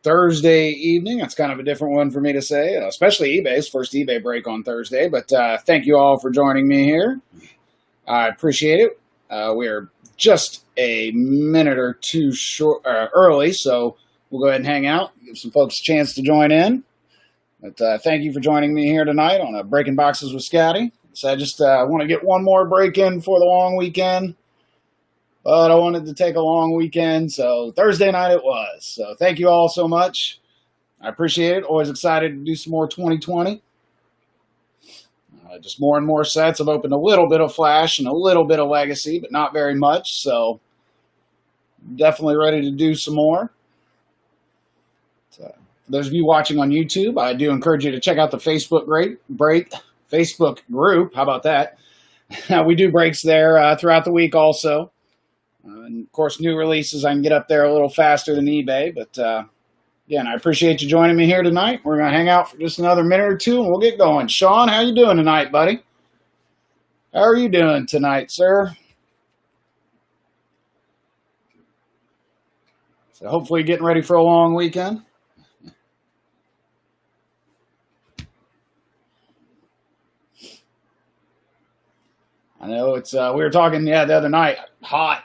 Thursday evening. That's kind of a different one for me to say, especially eBay's first eBay break on Thursday. But thank you all for joining me here. I appreciate it. We're just a minute or two early, so we'll go ahead and hang out, give some folks a chance to join in. But thank you for joining me here tonight on Breaking Boxes with Scotty. So I just want to get one more break in for the long weekend. But I wanted to take a long weekend, so Thursday night it was. So thank you all so much. I appreciate it. Always excited to do some more 2020. Just more and more sets. I've opened a little bit of Flash and a little bit of Legacy, but not very much. So definitely ready to do some more. So, for those of you watching on YouTube, I do encourage you to check out the Facebook Facebook group. How about that? We do breaks there throughout the week also. And of course, new releases, I can get up there a little faster than eBay. But again, I appreciate you joining me here tonight. We're going to hang out for just another minute or two, and we'll get going. Sean, how you doing tonight, buddy? How are you doing tonight, sir? So hopefully getting ready for a long weekend. I know it's, we were talking, the other night, hot.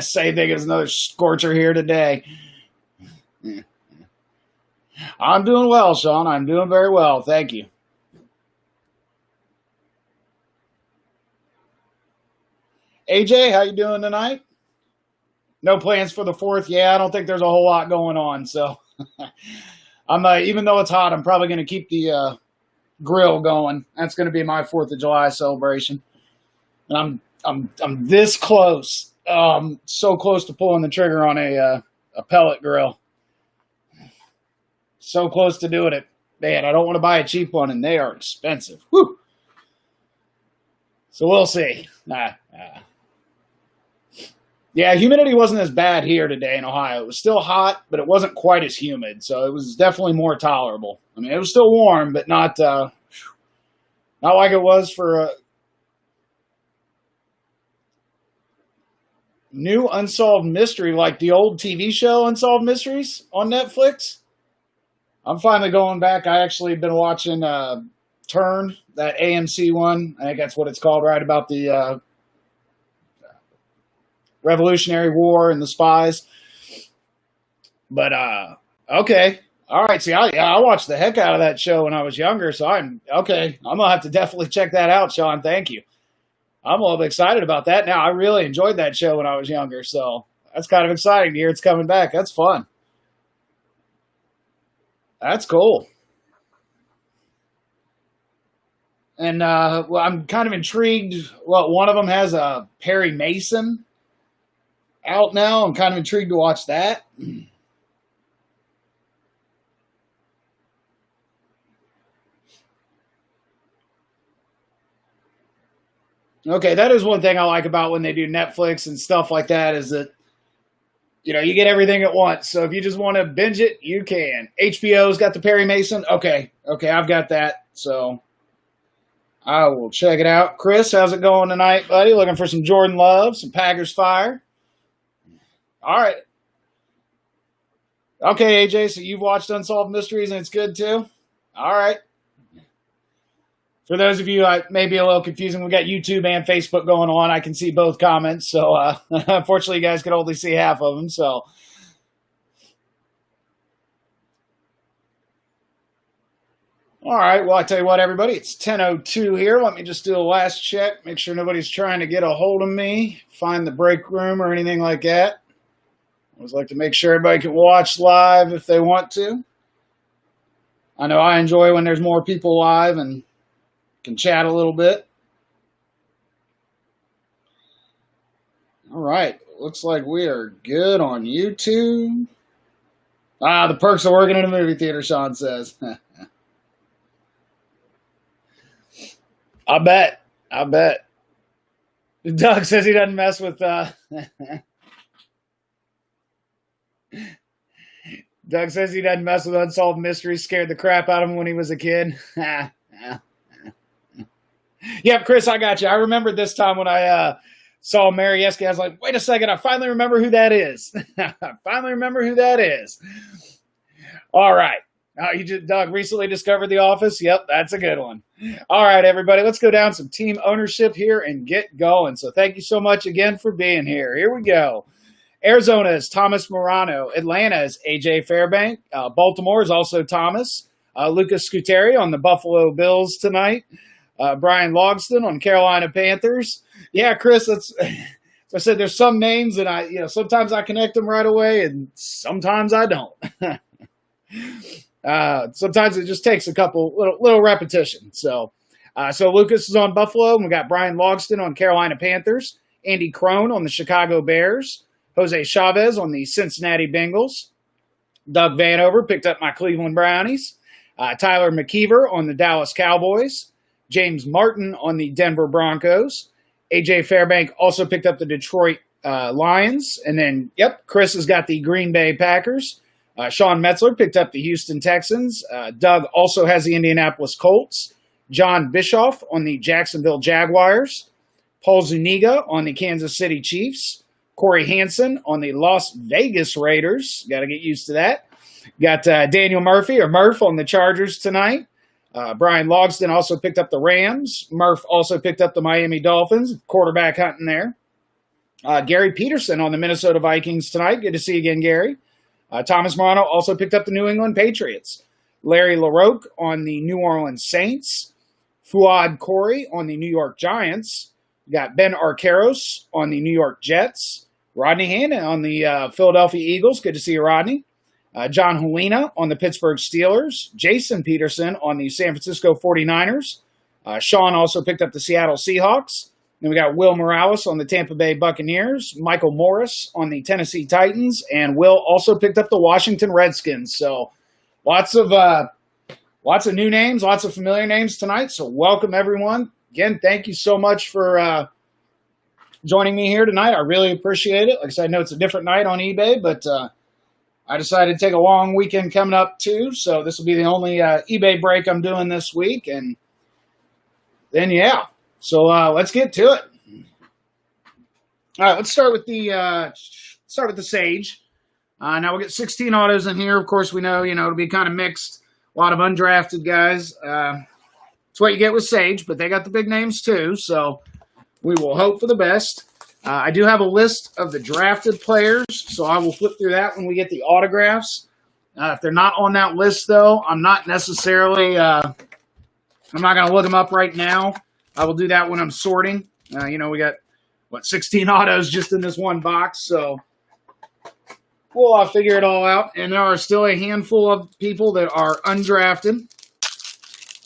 Same thing as another scorcher here today. I'm doing well, Sean. I'm doing very well. Thank you. AJ, how you doing tonight? No plans for the 4th? Yeah, I don't think there's a whole lot going on. So I'm even though it's hot, I'm probably going to keep the grill going. That's going to be my 4th of July celebration. And I'm this close. So close to pulling the trigger on a pellet grill. So close to doing it. Man, I don't want to buy a cheap one, and they are expensive. Whew. So we'll see. Yeah, humidity wasn't as bad here today in Ohio. It was still hot, but it wasn't quite as humid, so it was definitely more tolerable. I mean, it was still warm, but not like it was for new Unsolved Mystery, like the old TV show Unsolved Mysteries on Netflix. I'm finally going back. I actually been watching Turn, that AMC one. I think that's what it's called, right, about the Revolutionary War and the spies. But, okay. All right, see, I watched the heck out of that show when I was younger, so I'm going to have to definitely check that out, Sean. Thank you. I'm a little bit excited about that now. I really enjoyed that show when I was younger, so that's kind of exciting to hear it's coming back. That's fun. That's cool. And well, I'm kind of intrigued. Well, one of them has a Perry Mason out now. I'm kind of intrigued to watch that. Okay, that is one thing I like about when they do Netflix and stuff like that is that, you get everything at once. So if you just want to binge it, you can. HBO's got the Perry Mason. Okay, I've got that. So I will check it out. Chris, how's it going tonight, buddy? Looking for some Jordan Love, some Packers fire. All right. Okay, AJ, so you've watched Unsolved Mysteries and it's good too? All right. For those of you, may be a little confusing. We've got YouTube and Facebook going on. I can see both comments. So, unfortunately, you guys can only see half of them. So, all right. Well, I tell you what, everybody, it's 10:02 here. Let me just do a last check. Make sure nobody's trying to get a hold of me, find the break room or anything like that. I always like to make sure everybody can watch live if they want to. I know I enjoy when there's more people live and can chat a little bit. All right. Looks like we are good on YouTube. The perks of working in a movie theater, Sean says. I bet. Doug says he doesn't mess with... Doug says he doesn't mess with Unsolved Mysteries. Scared the crap out of him when he was a kid. Yep, Chris, I got you. I remembered this time when I saw Mary Yeske. I was like, wait a second, I finally remember who that is. I finally remember who that is. All right. Doug recently discovered The Office. Yep, that's a good one. All right, everybody, let's go down some team ownership here and get going. So thank you so much again for being here. Here we go. Arizona is Thomas Morano. Atlanta is A.J. Fairbank. Baltimore is also Thomas. Lucas Scuteri on the Buffalo Bills tonight. Brian Logston on Carolina Panthers. Yeah, Chris, that's... So I said there's some names that sometimes I connect them right away and sometimes I don't. Sometimes it just takes a couple little repetition. So Lucas is on Buffalo, and we got Brian Logston on Carolina Panthers, Andy Crone on the Chicago Bears, Jose Chavez on the Cincinnati Bengals, Doug Vanover picked up my Cleveland Brownies, Tyler McKeever on the Dallas Cowboys, James Martin on the Denver Broncos, A.J. Fairbank also picked up the Detroit Lions, and then Chris has got the Green Bay Packers. Sean Metzler picked up the Houston Texans. Doug also has the Indianapolis Colts. John Bischoff on the Jacksonville Jaguars. Paul Zuniga on the Kansas City Chiefs. Corey Hansen on the Las Vegas Raiders. Got to get used to that. Got Daniel Murphy, or Murph, on the Chargers tonight. Brian Logston also picked up the Rams. Murph also picked up the Miami Dolphins. Quarterback hunting there. Gary Peterson on the Minnesota Vikings tonight. Good to see you again, Gary. Thomas Morano also picked up the New England Patriots. Larry LaRoque on the New Orleans Saints. Fuad Corey on the New York Giants. We got Ben Arcaros on the New York Jets. Rodney Hannon on the Philadelphia Eagles. Good to see you, Rodney. John Helena on the Pittsburgh Steelers. Jason Peterson on the San Francisco 49ers. Sean also picked up the Seattle Seahawks. Then we got Will Morales on the Tampa Bay Buccaneers, Michael Morris on the Tennessee Titans, and Will also picked up the Washington Redskins. So lots of new names, lots of familiar names tonight. So welcome, everyone. Again, thank you so much for joining me here tonight. I really appreciate it. Like I said, I know it's a different night on eBay, but I decided to take a long weekend coming up too. So this will be the only eBay break I'm doing this week. And then, yeah. So let's get to it. All right, let's start with the Sage. Now we'll get 16 autos in here. Of course, we know it'll be kind of mixed. A lot of undrafted guys. It's what you get with Sage, but they got the big names too. So we will hope for the best. I do have a list of the drafted players, so I will flip through that when we get the autographs. If they're not on that list, though, I'm not going to look them up right now. I will do that when I'm sorting. We got, 16 autos just in this one box, so we'll figure it all out. And there are still a handful of people that are undrafted,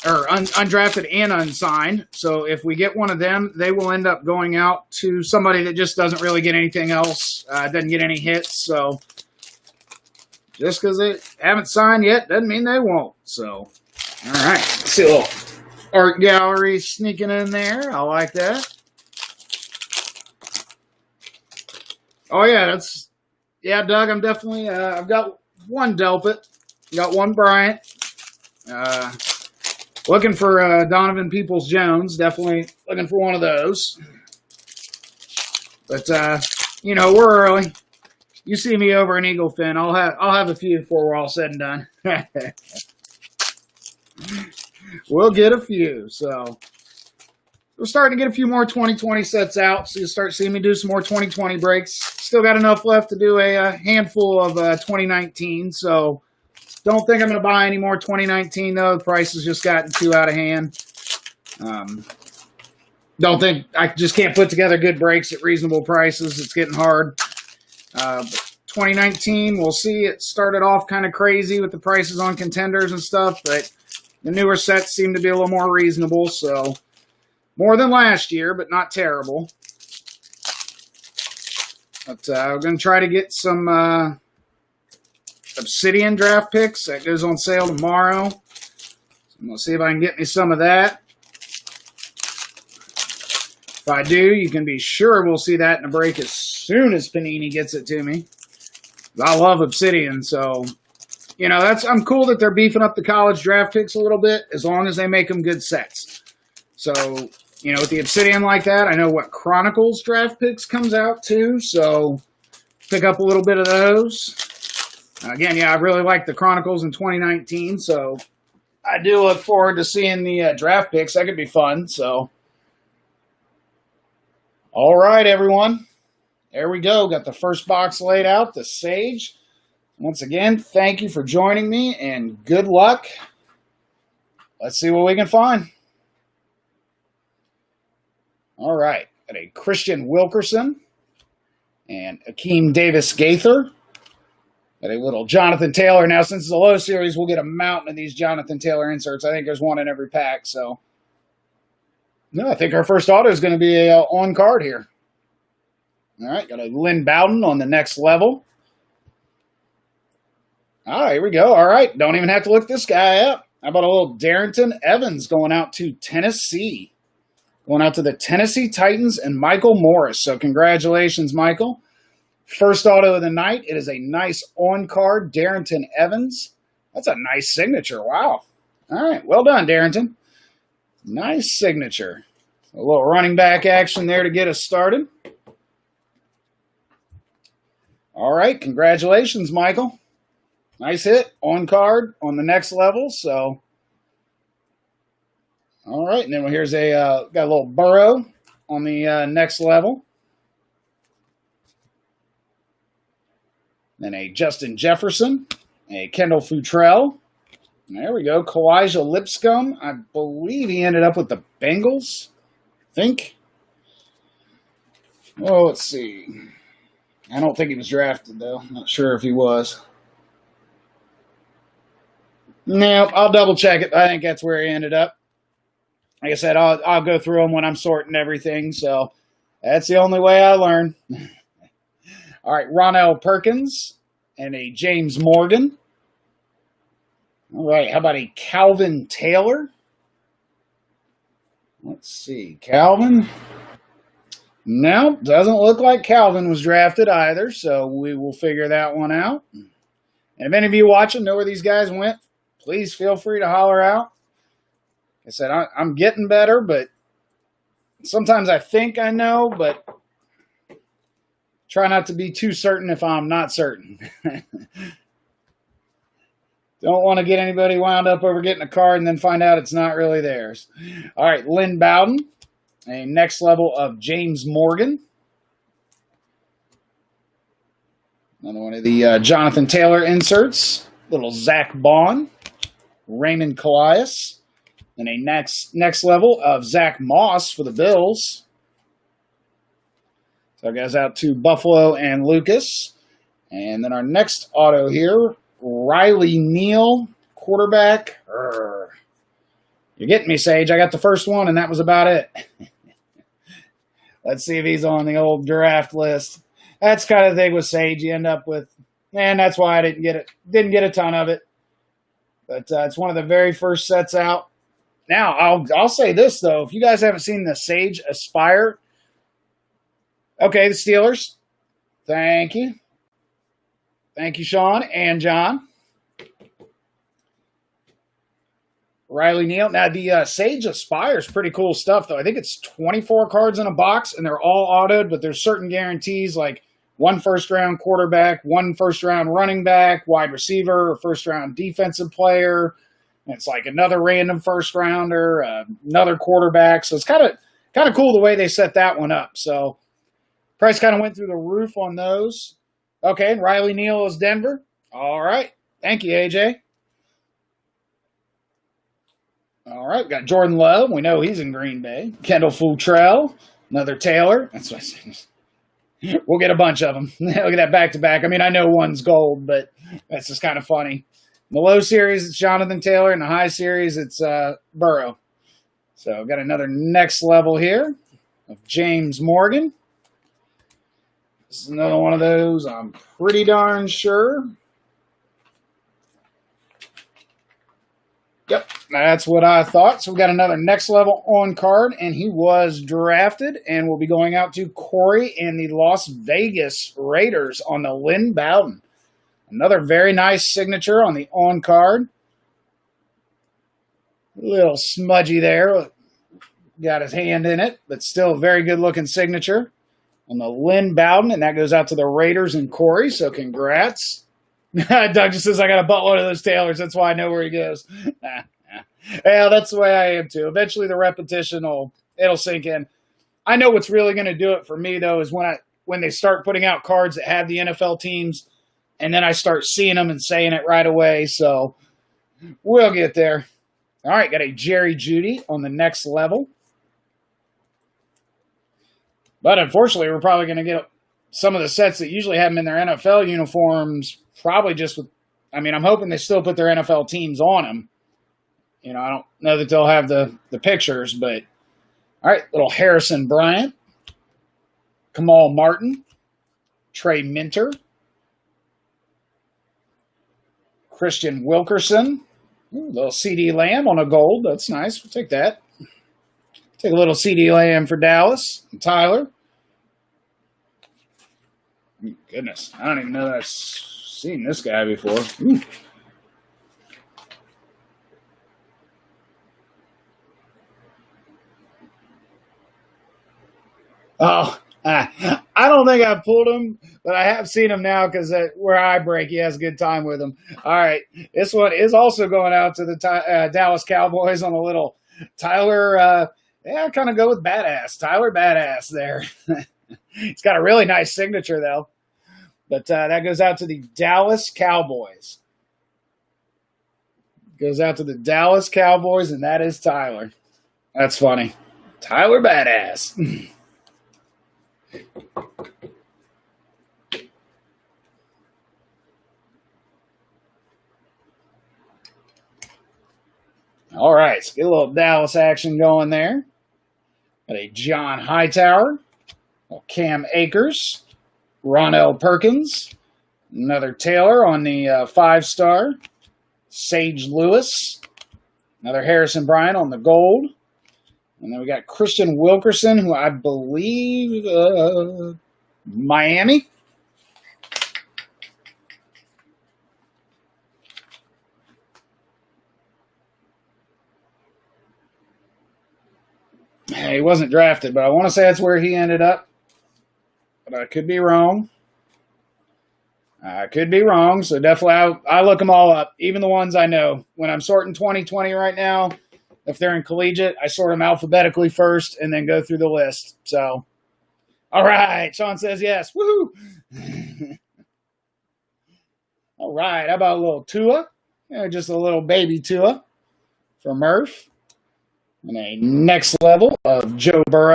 or undrafted and unsigned. So if we get one of them, they will end up going out to somebody that just doesn't really get anything else, doesn't get any hits. So just because they haven't signed yet doesn't mean they won't. So, all right, let's see a little art gallery sneaking in there. I like that. Oh, yeah, Doug, I'm definitely, I've got one Delpit, got one Bryant, looking for Donovan Peoples-Jones, definitely looking for one of those. But, we're early. You see me over in Eagle Fin, I'll have a few before we're all said and done. We'll get a few, so we're starting to get a few more 2020 sets out, so you'll start seeing me do some more 2020 breaks. Still got enough left to do a handful of 2019, so don't think I'm going to buy any more 2019, though. The price has just gotten too out of hand. Don't think I just can't put together good breaks at reasonable prices. It's getting hard. 2019, we'll see. It started off kind of crazy with the prices on contenders and stuff, but the newer sets seem to be a little more reasonable, so more than last year, but not terrible. But we're going to try to get some Obsidian draft picks. That goes on sale tomorrow. So I'm going to see if I can get me some of that. If I do, you can be sure we'll see that in a break as soon as Panini gets it to me. I love Obsidian, so I'm cool that they're beefing up the college draft picks a little bit, as long as they make them good sets. So, with the Obsidian like that, I know what Chronicles draft picks comes out too, so pick up a little bit of those. Again, yeah, I really like the Chronicles in 2019, so I do look forward to seeing the draft picks. That could be fun. So, all right, everyone. There we go. Got the first box laid out, the Sage. Once again, thank you for joining me, and good luck. Let's see what we can find. All right. Got a Christian Wilkerson and Akeem Davis-Gaither. Got a little Jonathan Taylor. Now, since it's a low series, we'll get a mountain of these Jonathan Taylor inserts. I think there's one in every pack. So, no, I think our first auto is going to be a on card here. All right. Got a Lynn Bowden on the next level. Ah, here we go. All right. Don't even have to look this guy up. How about a little Darrington Evans going out to Tennessee? Going out to the Tennessee Titans and Michael Morris. So congratulations, Michael. First auto of the night. It is a nice on-card Darrington Evans. That's a nice signature. Wow. All right. Well done, Darrington. Nice signature. A little running back action there to get us started. All right. Congratulations, Michael. Nice hit on card on the next level. So, all right. And then here's got a little Burrow on the next level. Then a Justin Jefferson, a Kendall Futrell. There we go. Kalijah Lipscomb. I believe he ended up with the Bengals. I think. Oh, let's see. I don't think he was drafted, though. Not sure if he was. No, I'll double check it. I think that's where he ended up. Like I said, I'll go through them when I'm sorting everything. So that's the only way I learn. All right, Ronell Perkins and a James Morgan. All right, how about a Calvin Taylor? Let's see, Calvin. No, doesn't look like Calvin was drafted either, so we will figure that one out. And if any of you watching know where these guys went, please feel free to holler out. Like I said, I'm getting better, but sometimes I think I know, but try not to be too certain if I'm not certain. Don't want to get anybody wound up over getting a card and then find out it's not really theirs. All right, Lynn Bowden, a next level of James Morgan. Another one of the Jonathan Taylor inserts. Little Zach Bond, Raymond Calais, and a next level of Zach Moss for the Bills. So it goes out to Buffalo and Lucas. And then our next auto here, Riley Neal, quarterback. You're getting me, Sage. I got the first one, and that was about it. Let's see if he's on the old draft list. That's kind of the thing with Sage. You end up with, and that's why I didn't get it. Didn't get a ton of it. But it's one of the very first sets out. Now, I'll say this, though. If you guys haven't seen the Sage Aspire, okay, the Steelers. Thank you. Thank you, Sean and John. Riley Neal. Now, the Sage Aspire is pretty cool stuff, though. I think it's 24 cards in a box, and they're all autoed, but there's certain guarantees, like one first-round quarterback, one first-round running back, wide receiver, a first-round defensive player. And it's like another random first-rounder, another quarterback. So it's kind of cool the way they set that one up. So price kind of went through the roof on those. Okay, Riley Neal is Denver. All right. Thank you, AJ. All right, we got Jordan Love. We know he's in Green Bay. Kendall Futrell, another Taylor. That's what I said. We'll get a bunch of them. Look at that back-to-back. I mean, I know one's gold, but that's just kind of funny. In the low series, it's Jonathan Taylor. In the high series, it's Burrow. So I've got another next level here of James Morgan. This is another one of those, I'm pretty darn sure. Yep, that's what I thought. So we got another next level on card, and he was drafted, and we'll be going out to Corey and the Las Vegas Raiders on the Lynn Bowden. Another very nice signature on the on card. A little smudgy there. Got his hand in it, but still a very good looking signature on the Lynn Bowden, and that goes out to the Raiders and Corey, so congrats. Doug just says, I got to butt one of those tailors. That's why I know where he goes. Yeah, that's the way I am too. Eventually the repetition it'll sink in. I know what's really going to do it for me though is when they start putting out cards that have the NFL teams, and then I start seeing them and saying it right away. So we'll get there. All right, got a Jerry Jeudy on the next level. But unfortunately, we're probably going to get some of the sets that usually have them in their NFL uniforms, probably just with, I'm hoping they still put their NFL teams on them. I don't know that they'll have the pictures, but all right, little Harrison Bryant, Kamal Martin, Trey Minter, Christian Wilkerson, little CD Lamb on a gold. That's nice. We'll take that. Take a little CD Lamb for Dallas. And Tyler. Goodness, I don't even know that I've seen this guy before. Ooh. Oh, I don't think I pulled him, but I have seen him now because where I break, he has a good time with him. All right, this one is also going out to the Dallas Cowboys on a little Tyler. Kind of go with Badass. Tyler Badass there. He's got a really nice signature, though. But that goes out to the Dallas Cowboys. Goes out to the Dallas Cowboys, and that is Tyler. That's funny. Tyler Badass. All right, let's get a little Dallas action going there. Got a John Hightower, Cam Akers, Ronell Perkins, another Taylor on the 5-star, Sage Lewis, another Harrison Bryant on the gold, and then we got Christian Wilkerson, who I believe Miami. He wasn't drafted, but I want to say that's where he ended up. But I could be wrong. So definitely I look them all up, even the ones I know. When I'm sorting 2020 right now, if they're in collegiate, I sort them alphabetically first and then go through the list. So, all right. Sean says yes. Woohoo! All right. How about a little Tua? Just a little baby Tua for Murph. And a next level of Joe Burrow.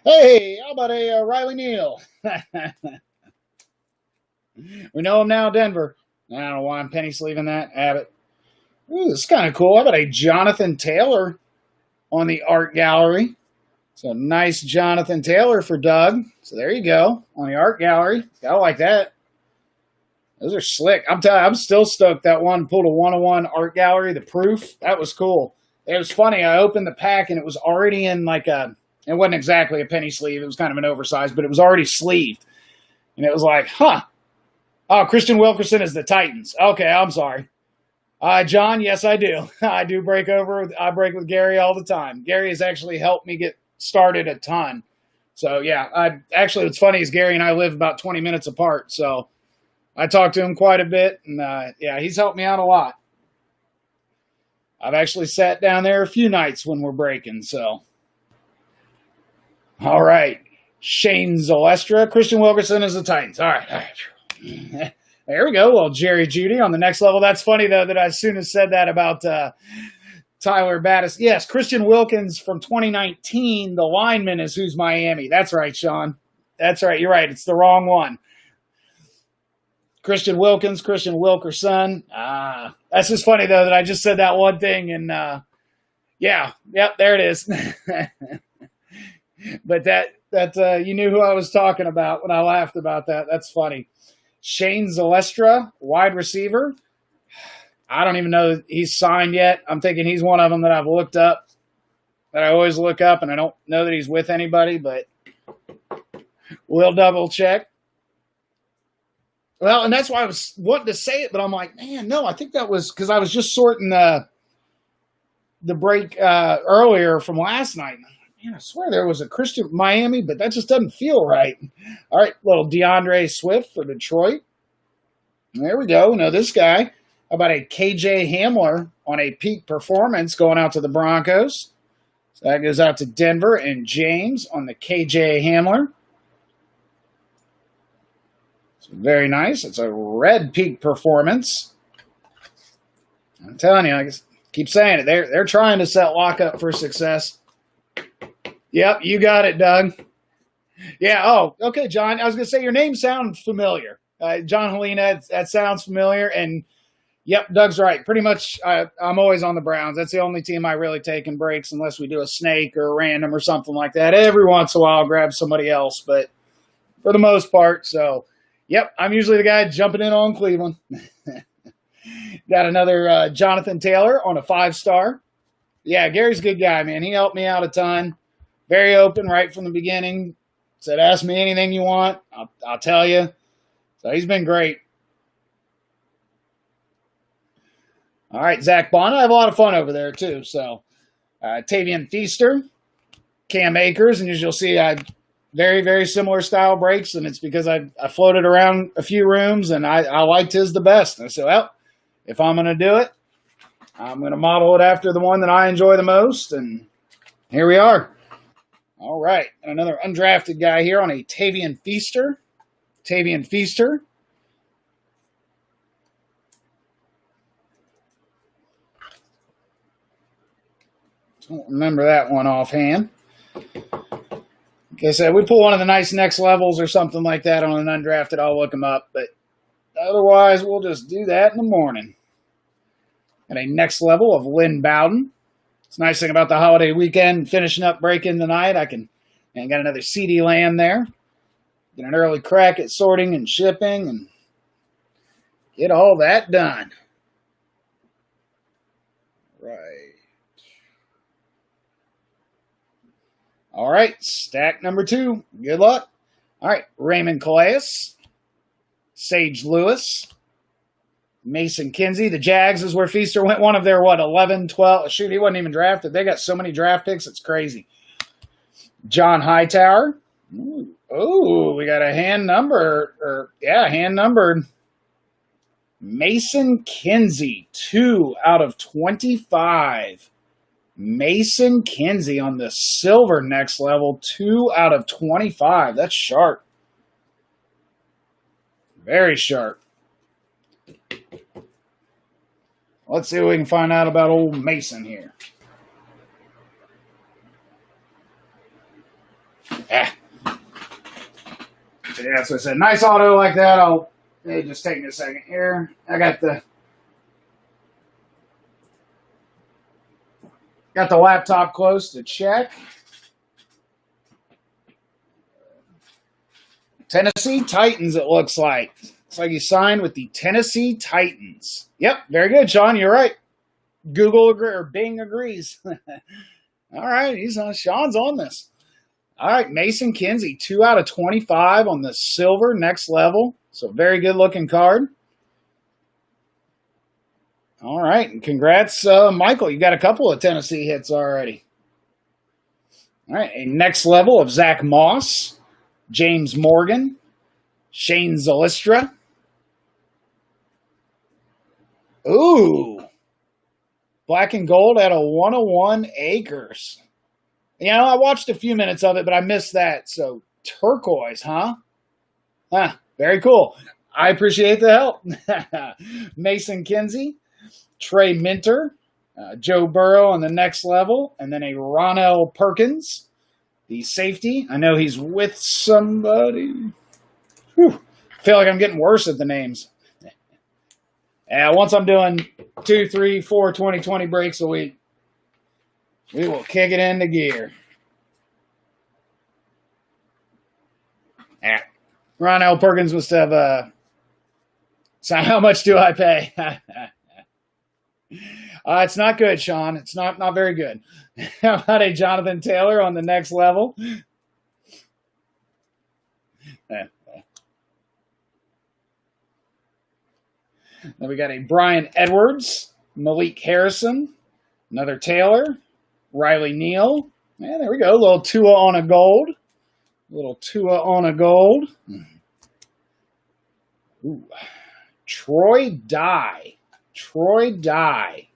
Hey, how about a Riley Neal? We know him now, Denver. I don't know why I'm penny sleeving that. Abbott. Ooh, this is kind of cool. How about a Jonathan Taylor on the art gallery? So nice Jonathan Taylor for Doug. So there you go on the art gallery. Gotta like that. Those are slick. I'm telling you, I'm still stoked that one pulled a 101 art gallery, the proof. That was cool. It was funny. I opened the pack and it was already in it wasn't exactly a penny sleeve. It was kind of an oversized, but it was already sleeved. And it was like, huh. Oh, Christian Wilkerson is the Titans. Okay, I'm sorry. John, yes, I do. I do break over. I break with Gary all the time. Gary has actually helped me get started a ton. So, yeah. What's funny is Gary and I live about 20 minutes apart. So, I talk to him quite a bit. And, he's helped me out a lot. I've actually sat down there a few nights when we're breaking. So, all right. Shane Zylstra. Christian Wilkerson is the Titans. All right. There we go. Well, Jerry Jeudy on the next level. That's funny, though, that I as soon as said that about Tyler Battis. Yes, Christian Wilkins from 2019, the lineman, is who's Miami. That's right, Sean. That's right. You're right. It's the wrong one. Christian Wilkins, Christian Wilkerson. That's just funny, though, that I just said that one thing. And, there it is. But that you knew who I was talking about when I laughed about that. That's funny. Shane Zylstra, wide receiver. I don't even know that he's signed yet. I'm thinking he's one of them that I've looked up, that I always look up, and I don't know that he's with anybody, but we'll double check. Well, and that's why I was wanting to say it, but I'm like, man, no, I think that was because I was just sorting the break earlier from last night. Man, I swear there was a Christian Miami, but that just doesn't feel right. All right, little DeAndre Swift for Detroit. There we go. Now this guy. How about a KJ Hamler on a peak performance going out to the Broncos? So that goes out to Denver and James on the KJ Hamler. So very nice. It's a red peak performance. I'm telling you, I just keep saying it. They're trying to set Locke up for success. Yep, you got it, Doug. Yeah, oh, okay, John. I was going to say your name sounds familiar. John Helena, that sounds familiar. And, yep, Doug's right. Pretty much I'm always on the Browns. That's the only team I really take in breaks unless we do a snake or a random or something like that. Every once in a while I'll grab somebody else, but for the most part. So, yep, I'm usually the guy jumping in on Cleveland. Got another Jonathan Taylor on a 5-star. Yeah, Gary's a good guy, man. He helped me out a ton. Very open right from the beginning. Said, ask me anything you want. I'll tell you. So he's been great. All right, Zach Bonner. I have a lot of fun over there, too. So Tavian Feaster, Cam Akers, and as you'll see, I very, very similar style breaks, and it's because I floated around a few rooms, and I liked his the best. And I said, well, if I'm going to do it, I'm going to model it after the one that I enjoy the most, and here we are. All right, another undrafted guy here on a Tavian Feaster. Tavian Feaster. Don't remember that one offhand. Like I said, we pull one of the nice next levels or something like that on an undrafted, I'll look them up. But otherwise, we'll just do that in the morning. And a next level of Lynn Bowden. It's a nice thing about the holiday weekend, finishing up break-in tonight. And got another CD land there. Get an early crack at sorting and shipping and get all that done. Right. All right, stack number 2. Good luck. All right, Raymond Calais, Sage Lewis, Mason Kinsey. The Jags is where Feaster went. One of their, 11, 12. Shoot, he wasn't even drafted. They got so many draft picks, it's crazy. John Hightower. Oh, we got a hand-numbered. Mason Kinsey, 2 out of 25. Mason Kinsey on the silver next level, 2 out of 25. That's sharp. Very sharp. Let's see what we can find out about old Mason here. Yeah, so it's a nice auto like that. Just take me a second here. I got the laptop close to check. Tennessee Titans, it looks like. Looks like he signed with the Tennessee Titans. Yep, very good, Sean. You're right. Bing agrees. All right, Sean's on this. All right, Mason Kinsey, 2 out of 25 on the silver next level. So very good looking card. All right, and congrats, Michael. You got a couple of Tennessee hits already. All right, a next level of Zach Moss, James Morgan, Shane Zylstra. Ooh, black and gold at a 101 acres. You know, I watched a few minutes of it, but I missed that. So turquoise, huh? Very cool. I appreciate the help. Mason Kinsey, Trey Minter, Joe Burrow on the next level, and then a Ronell Perkins, the safety. I know he's with somebody. Whew. I feel like I'm getting worse at the names. Once I'm doing 2, 3, 4 2020 breaks a week, we will kick it into gear. Ronell Perkins must have, so how much do I pay? It's not good, Sean. It's not very good. How about a Jonathan Taylor on the next level? Then we got a Brian Edwards, Malik Harrison, another Taylor, Riley Neal, Yeah, there we go. A little Tua on a gold. A little Tua on a gold. Ooh. Troy Dye. Troy Dye.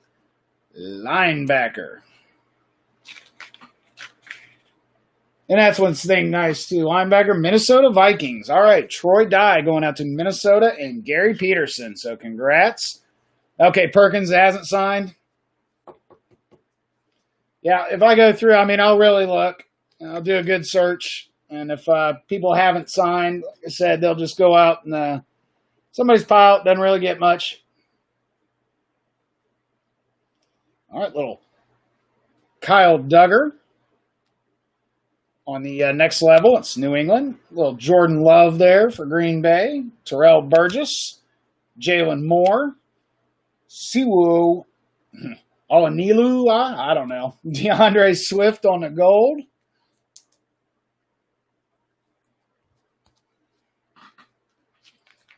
Linebacker. And that's what's thing nice too. Linebacker, Minnesota Vikings. All right, Troy Dye going out to Minnesota and Gary Peterson. So congrats. Okay, Perkins hasn't signed. Yeah, if I go through, I mean, I'll really look. I'll do a good search. And if people haven't signed, like I said, they'll just go out and somebody's pile. Doesn't really get much. All right, little Kyle Duggar. On the next level, it's New England. A little Jordan Love there for Green Bay. Terrell Burgess. Jalen Moore. Siwu Olanilu. I don't know. DeAndre Swift on the gold.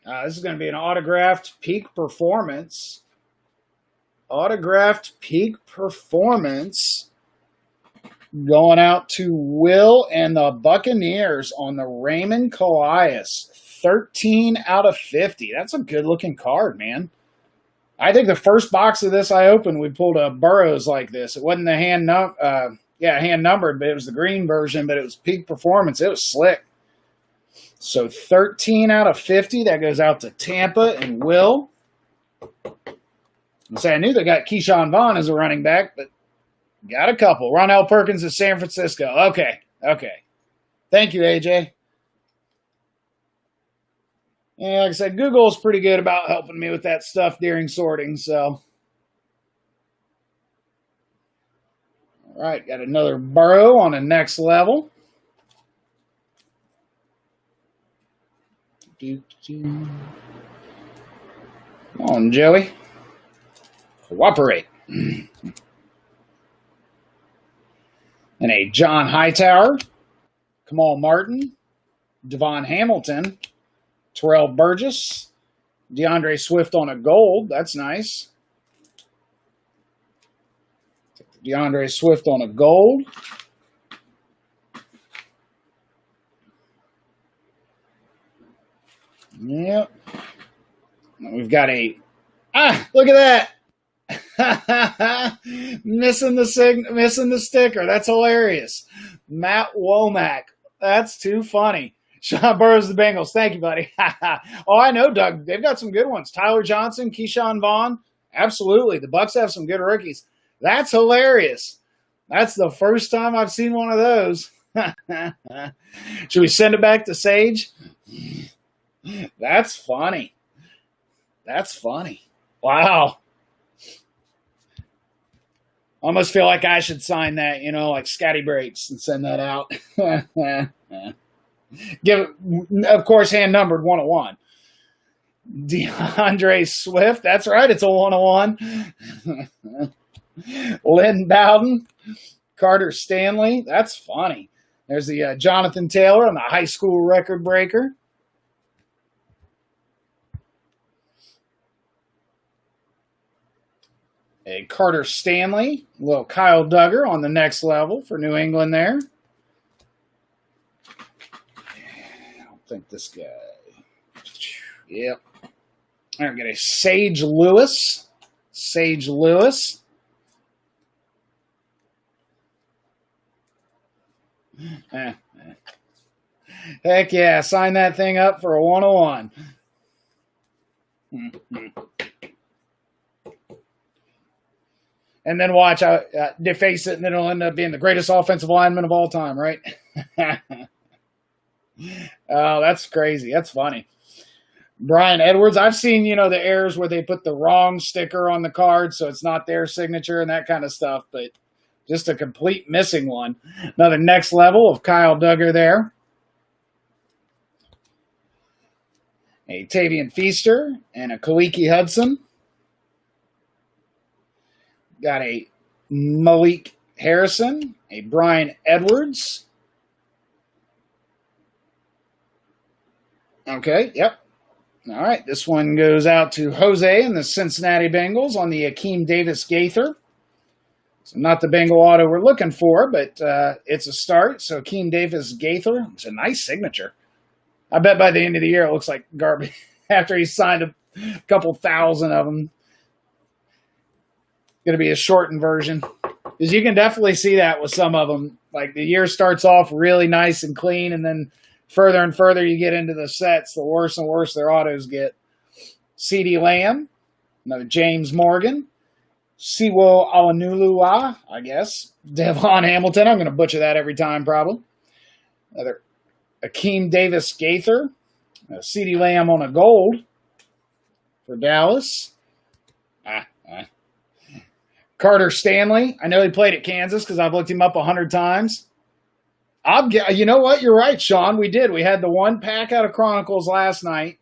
This is going to be an autographed peak performance. Autographed peak performance. Going out to Will and the Buccaneers on the Raymond Calais. 13 out of 50. That's a good-looking card, man. I think the first box of this I opened, we pulled a Burrows like this. It wasn't the hand-numbered, but it was the green version, but it was peak performance. It was slick. So 13 out of 50. That goes out to Tampa and Will. I knew they got Keyshawn Vaughn as a running back, but got a couple. Ronell Perkins of San Francisco. Okay. Thank you, AJ. Yeah, like I said, Google's pretty good about helping me with that stuff during sorting, so. All right, got another Burrow on the next level. Come on, Joey. Cooperate. And a John Hightower, Kamal Martin, Devon Hamilton, Terrell Burgess, DeAndre Swift on a gold. That's nice. DeAndre Swift on a gold. Yep. We've got a... look at that! missing the sticker. That's hilarious. Matt Womack. That's too funny. Sean Burrows, the Bengals. Thank you, buddy. Oh, I know, Doug. They've got some good ones. Tyler Johnson, Keyshawn Vaughn. Absolutely. The Bucs have some good rookies. That's hilarious. That's the first time I've seen one of those. Should we send it back to Sage? That's funny. That's funny. Wow. I almost feel like I should sign that, like Scotty Breaks and send that out. Give it, of course, hand numbered 101. DeAndre Swift, that's right, it's a 101. Lynn Bowden, Carter Stanley, that's funny. There's the Jonathan Taylor on the high school record breaker. A Carter Stanley, a little Kyle Duggar on the next level for New England there. I don't think this guy. Yep. I'm going to get a Sage Lewis. Sage Lewis. Heck yeah, sign that thing up for a 101. And then watch, deface it, and then it'll end up being the greatest offensive lineman of all time, right? Oh, that's crazy. That's funny. Brian Edwards, I've seen, the errors where they put the wrong sticker on the card, so it's not their signature and that kind of stuff, but just a complete missing one. Another next level of Kyle Duggar there. A Tavian Feaster and a Khaliki Hudson. Got a Malik Harrison, a Brian Edwards. Okay, yep. All right, this one goes out to Jose and the Cincinnati Bengals on the Akeem Davis Gaither. So not the Bengal auto we're looking for, but it's a start. So Akeem Davis Gaither, it's a nice signature. I bet by the end of the year it looks like garbage after he signed a couple thousand of them. Going to be a shortened version. Because you can definitely see that with some of them. Like the year starts off really nice and clean, and then further and further you get into the sets, the worse and worse their autos get. CeeDee Lamb, another James Morgan, Siwo Alanulua, I guess. Devon Hamilton, I'm going to butcher that every time probably. Another Akeem Davis Gaither, CeeDee Lamb on a gold for Dallas. Carter Stanley. I know he played at Kansas because I've looked him up 100 times. You know what? You're right, Sean. We did. We had the one pack out of Chronicles last night.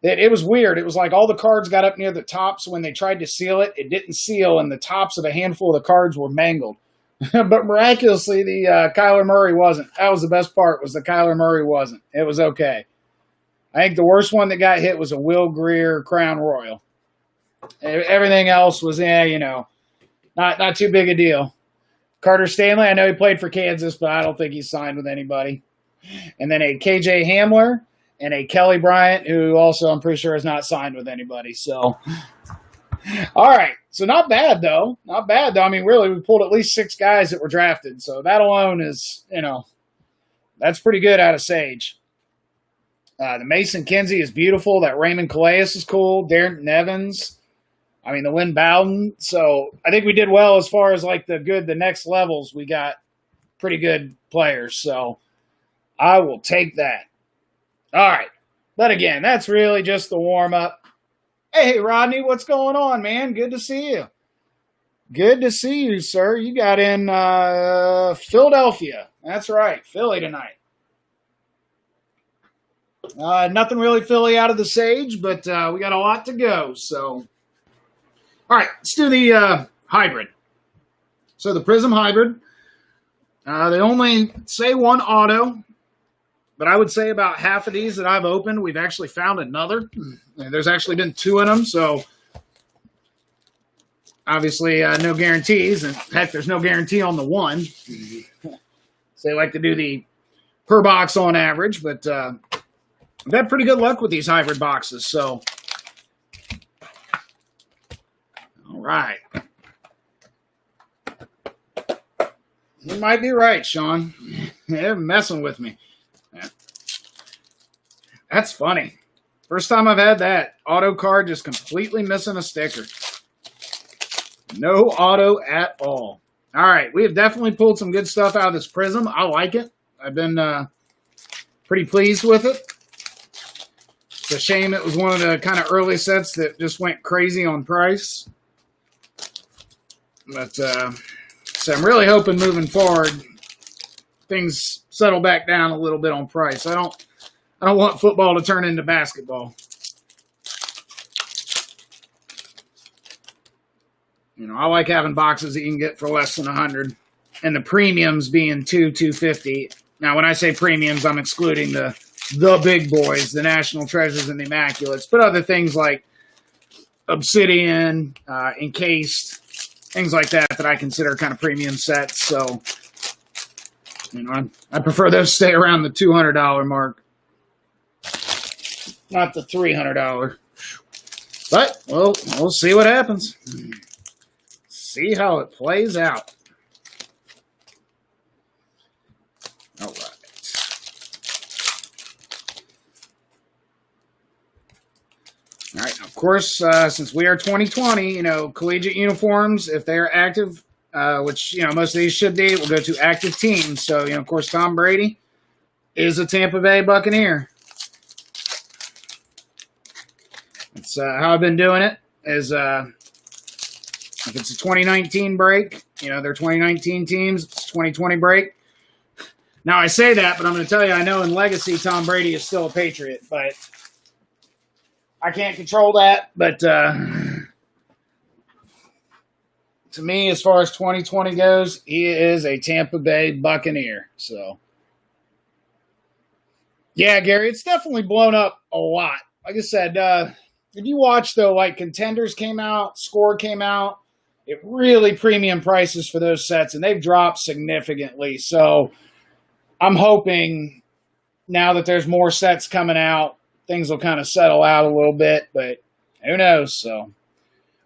It was weird. It was like all the cards got up near the top, so when they tried to seal it, it didn't seal, and the tops of a handful of the cards were mangled. But miraculously, the Kyler Murray wasn't. That was the best part, was the Kyler Murray wasn't. It was okay. I think the worst one that got hit was a Will Greer Crown Royal. Everything else was, not too big a deal. Carter Stanley, I know he played for Kansas, but I don't think he's signed with anybody. And then a KJ Hamler and a Kelly Bryant, who also I'm pretty sure is not signed with anybody. So, all right. So not bad, though. Not bad, though. I mean, really, we pulled at least 6 guys that were drafted. So that alone is, that's pretty good out of Sage. The Mason Kinsey is beautiful. That Raymond Calais is cool. Darren Evans. I mean, the Lynn Bowden. So I think we did well as far as like the next levels. We got pretty good players. So I will take that. All right. But again, that's really just the warm up. Hey, Rodney, what's going on, man? Good to see you. Good to see you, sir. You got in Philadelphia. That's right. Philly tonight. Nothing really Philly out of the Sage, but we got a lot to go. So, all right, let's do the hybrid. So the Prism hybrid, they only say one auto, but I would say about half of these that I've opened, we've actually found another. There's actually been 2 in them, so obviously no guarantees. And heck, there's no guarantee on the one. So they like to do the per box on average, but I've had pretty good luck with these hybrid boxes, so. All right. You might be right, Sean. They're messing with me. Yeah. That's funny. First time I've had that. Auto card just completely missing a sticker. No auto at all. All right. We have definitely pulled some good stuff out of this Prism. I like it. I've been pretty pleased with it. It's a shame it was one of the kind of early sets that just went crazy on price. But so I'm really hoping moving forward things settle back down a little bit on price. I don't want football to turn into basketball. I like having boxes that you can get for less than $100, and the premiums being $250. Now, when I say premiums, I'm excluding the big boys, the National Treasures and the Immaculates, but other things like Obsidian, Encased, things like that I consider kind of premium sets. So, I prefer those stay around the $200 mark, not the $300. But we'll see what happens. See how it plays out. All right. All right. Of course, since we are 2020, collegiate uniforms, if they are active, which, most of these should be, will go to active teams. So, of course, Tom Brady is a Tampa Bay Buccaneer. That's how I've been doing it, is if it's a 2019 break, their 2019 teams, it's a 2020 break. Now, I say that, but I'm going to tell you, I know in Legacy, Tom Brady is still a Patriot, but I can't control that. But to me, as far as 2020 goes, he is a Tampa Bay Buccaneer. So, yeah, Gary, it's definitely blown up a lot. Like I said, if you watch, though, like Contenders came out, Score came out, it really premium prices for those sets, and they've dropped significantly. So I'm hoping now that there's more sets coming out, things will kind of settle out a little bit, but who knows? So,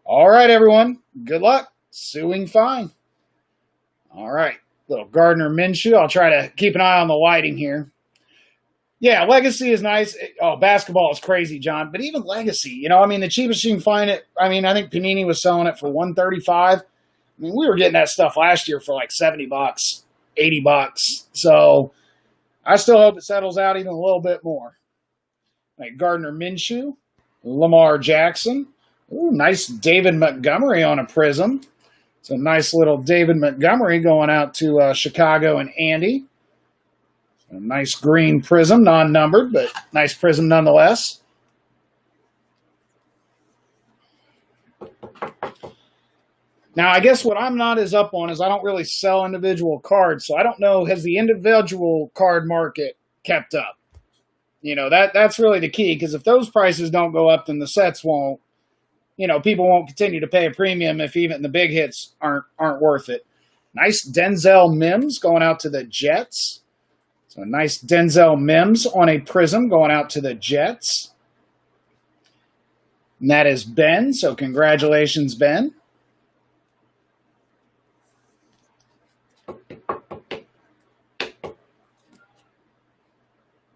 all right, everyone. Good luck. Suing fine. All right. Little Gardner Minshew. I'll try to keep an eye on the lighting here. Yeah, Legacy is nice. Oh, basketball is crazy, John. But even Legacy, I mean, the cheapest you can find it. I mean, I think Panini was selling it for $135. I mean, we were getting that stuff last year for like $70, $80. So I still hope it settles out even a little bit more. Like Gardner Minshew, Lamar Jackson. Ooh, nice David Montgomery on a prism. It's a nice little David Montgomery going out to Chicago and Andy. A nice green prism, non-numbered, but nice prism nonetheless. Now, I guess what I'm not as up on is I don't really sell individual cards, so I don't know, has the individual card market kept up? That's really the key, because if those prices don't go up, then the sets won't. People won't continue to pay a premium if even the big hits aren't worth it. Nice Denzel Mims going out to the Jets. So a nice Denzel Mims on a prism going out to the Jets. And that is Ben, so congratulations, Ben.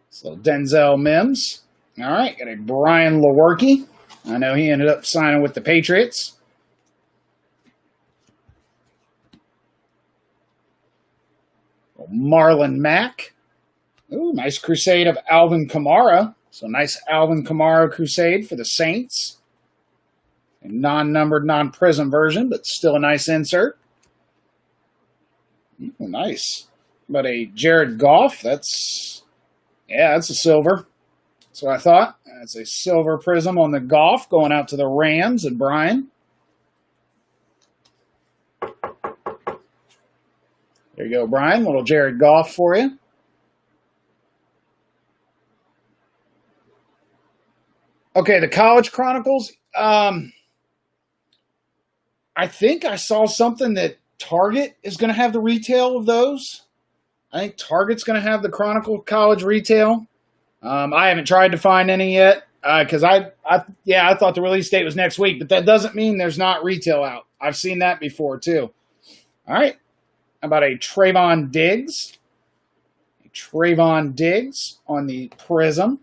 So Denzel Mims. All right, got a Brian Lewerke. I know he ended up signing with the Patriots. Marlon Mack. Ooh, nice crusade of Alvin Kamara. So nice Alvin Kamara crusade for the Saints. A non-numbered, non-prism version, but still a nice insert. Ooh, nice. But a Jared Goff, that's a silver. That's what I thought. That's a silver prism on the Goff going out to the Rams and Brian. There you go, Brian. Little Jared Goff for you. Okay, the College Chronicles. I think I saw something that Target is going to have the retail of those. I think Target's going to have the Chronicle College retail. I haven't tried to find any yet because I thought the release date was next week, but that doesn't mean there's not retail out. I've seen that before too. All right, how about a Trayvon Diggs? A Trayvon Diggs on the prism.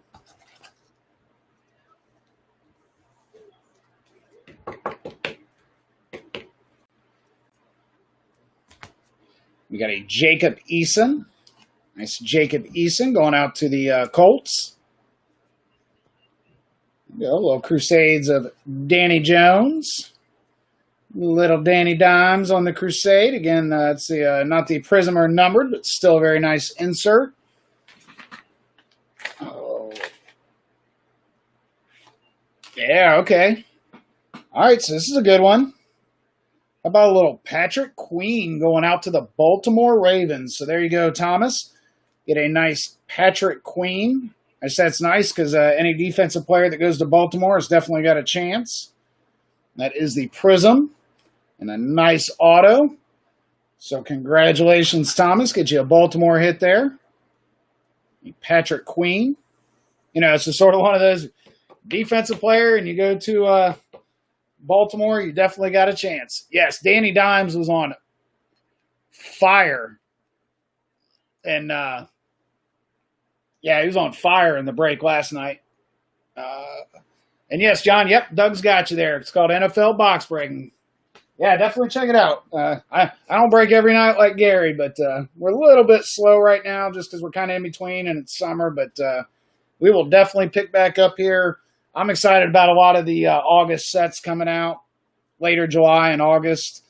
We got a Jacob Eason. Nice Jacob Eason going out to the Colts. There we go, little Crusades of Danny Jones. Little Danny Dimes on the Crusade. Again, it's not the prism or numbered, but still a very nice insert. Oh. Yeah, okay. All right, so this is a good one. How about a little Patrick Queen going out to the Baltimore Ravens? So there you go, Thomas. Get a nice Patrick Queen. I said it's nice because any defensive player that goes to Baltimore has definitely got a chance. That is the prism. And a nice auto. So congratulations, Thomas. Get you a Baltimore hit there. Patrick Queen. It's just sort of one of those defensive player, and you go to Baltimore, you definitely got a chance. Yes, Danny Dimes was on fire. And, he was on fire in the break last night. And yes, John, yep, Doug's got you there. It's called NFL Box Breaking. Yeah, definitely check it out. I don't break every night like Gary, but we're a little bit slow right now just because we're kind of in between and it's summer. But we will definitely pick back up here. I'm excited about a lot of the August sets coming out, later July and August.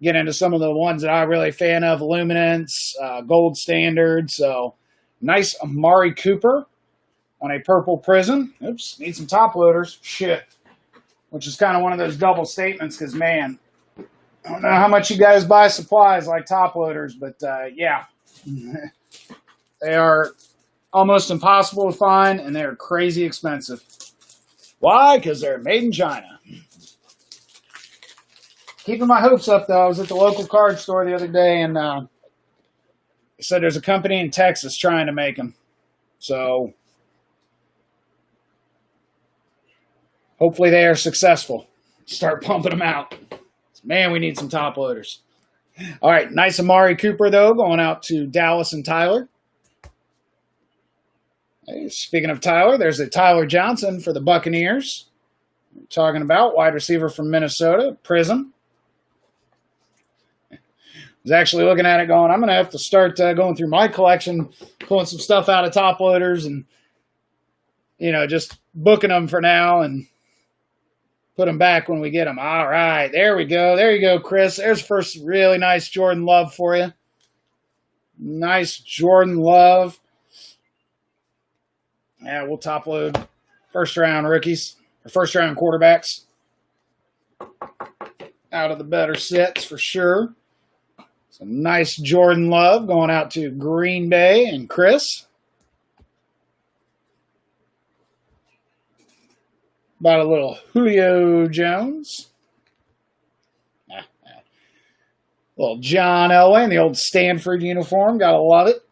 Get into some of the ones that I'm really a fan of, Luminance, Gold Standard. So nice Amari Cooper on a purple prism. Oops, need some top loaders. Shit. Which is kind of one of those double statements because, man, I don't know how much you guys buy supplies like top loaders, but yeah. They are almost impossible to find, and they're crazy expensive. Why? Because they're made in China. keeping my hopes up, though. I was at the local card store the other day, and they said there's a company in Texas trying to make them. So hopefully they are successful. Start pumping them out. Man, we need some top loaders. All right, nice Amari Cooper, though, going out to Dallas and Tyler. Hey, speaking of Tyler, there's a Tyler Johnson for the Buccaneers. We're talking about wide receiver from Minnesota, Prism. I was actually looking at it going, I'm going to have to start going through my collection, pulling some stuff out of top loaders and, just booking them for now and put them back when we get them. All right, there we go. There you go, Chris. There's first really nice Jordan Love for you. Nice Jordan Love. Yeah, we'll top load first-round rookies, or first-round quarterbacks. Out of the better sets for sure. Some nice Jordan Love going out to Green Bay and Chris. About a little Julio Jones. Little John Elway in the old Stanford uniform. Gotta love it.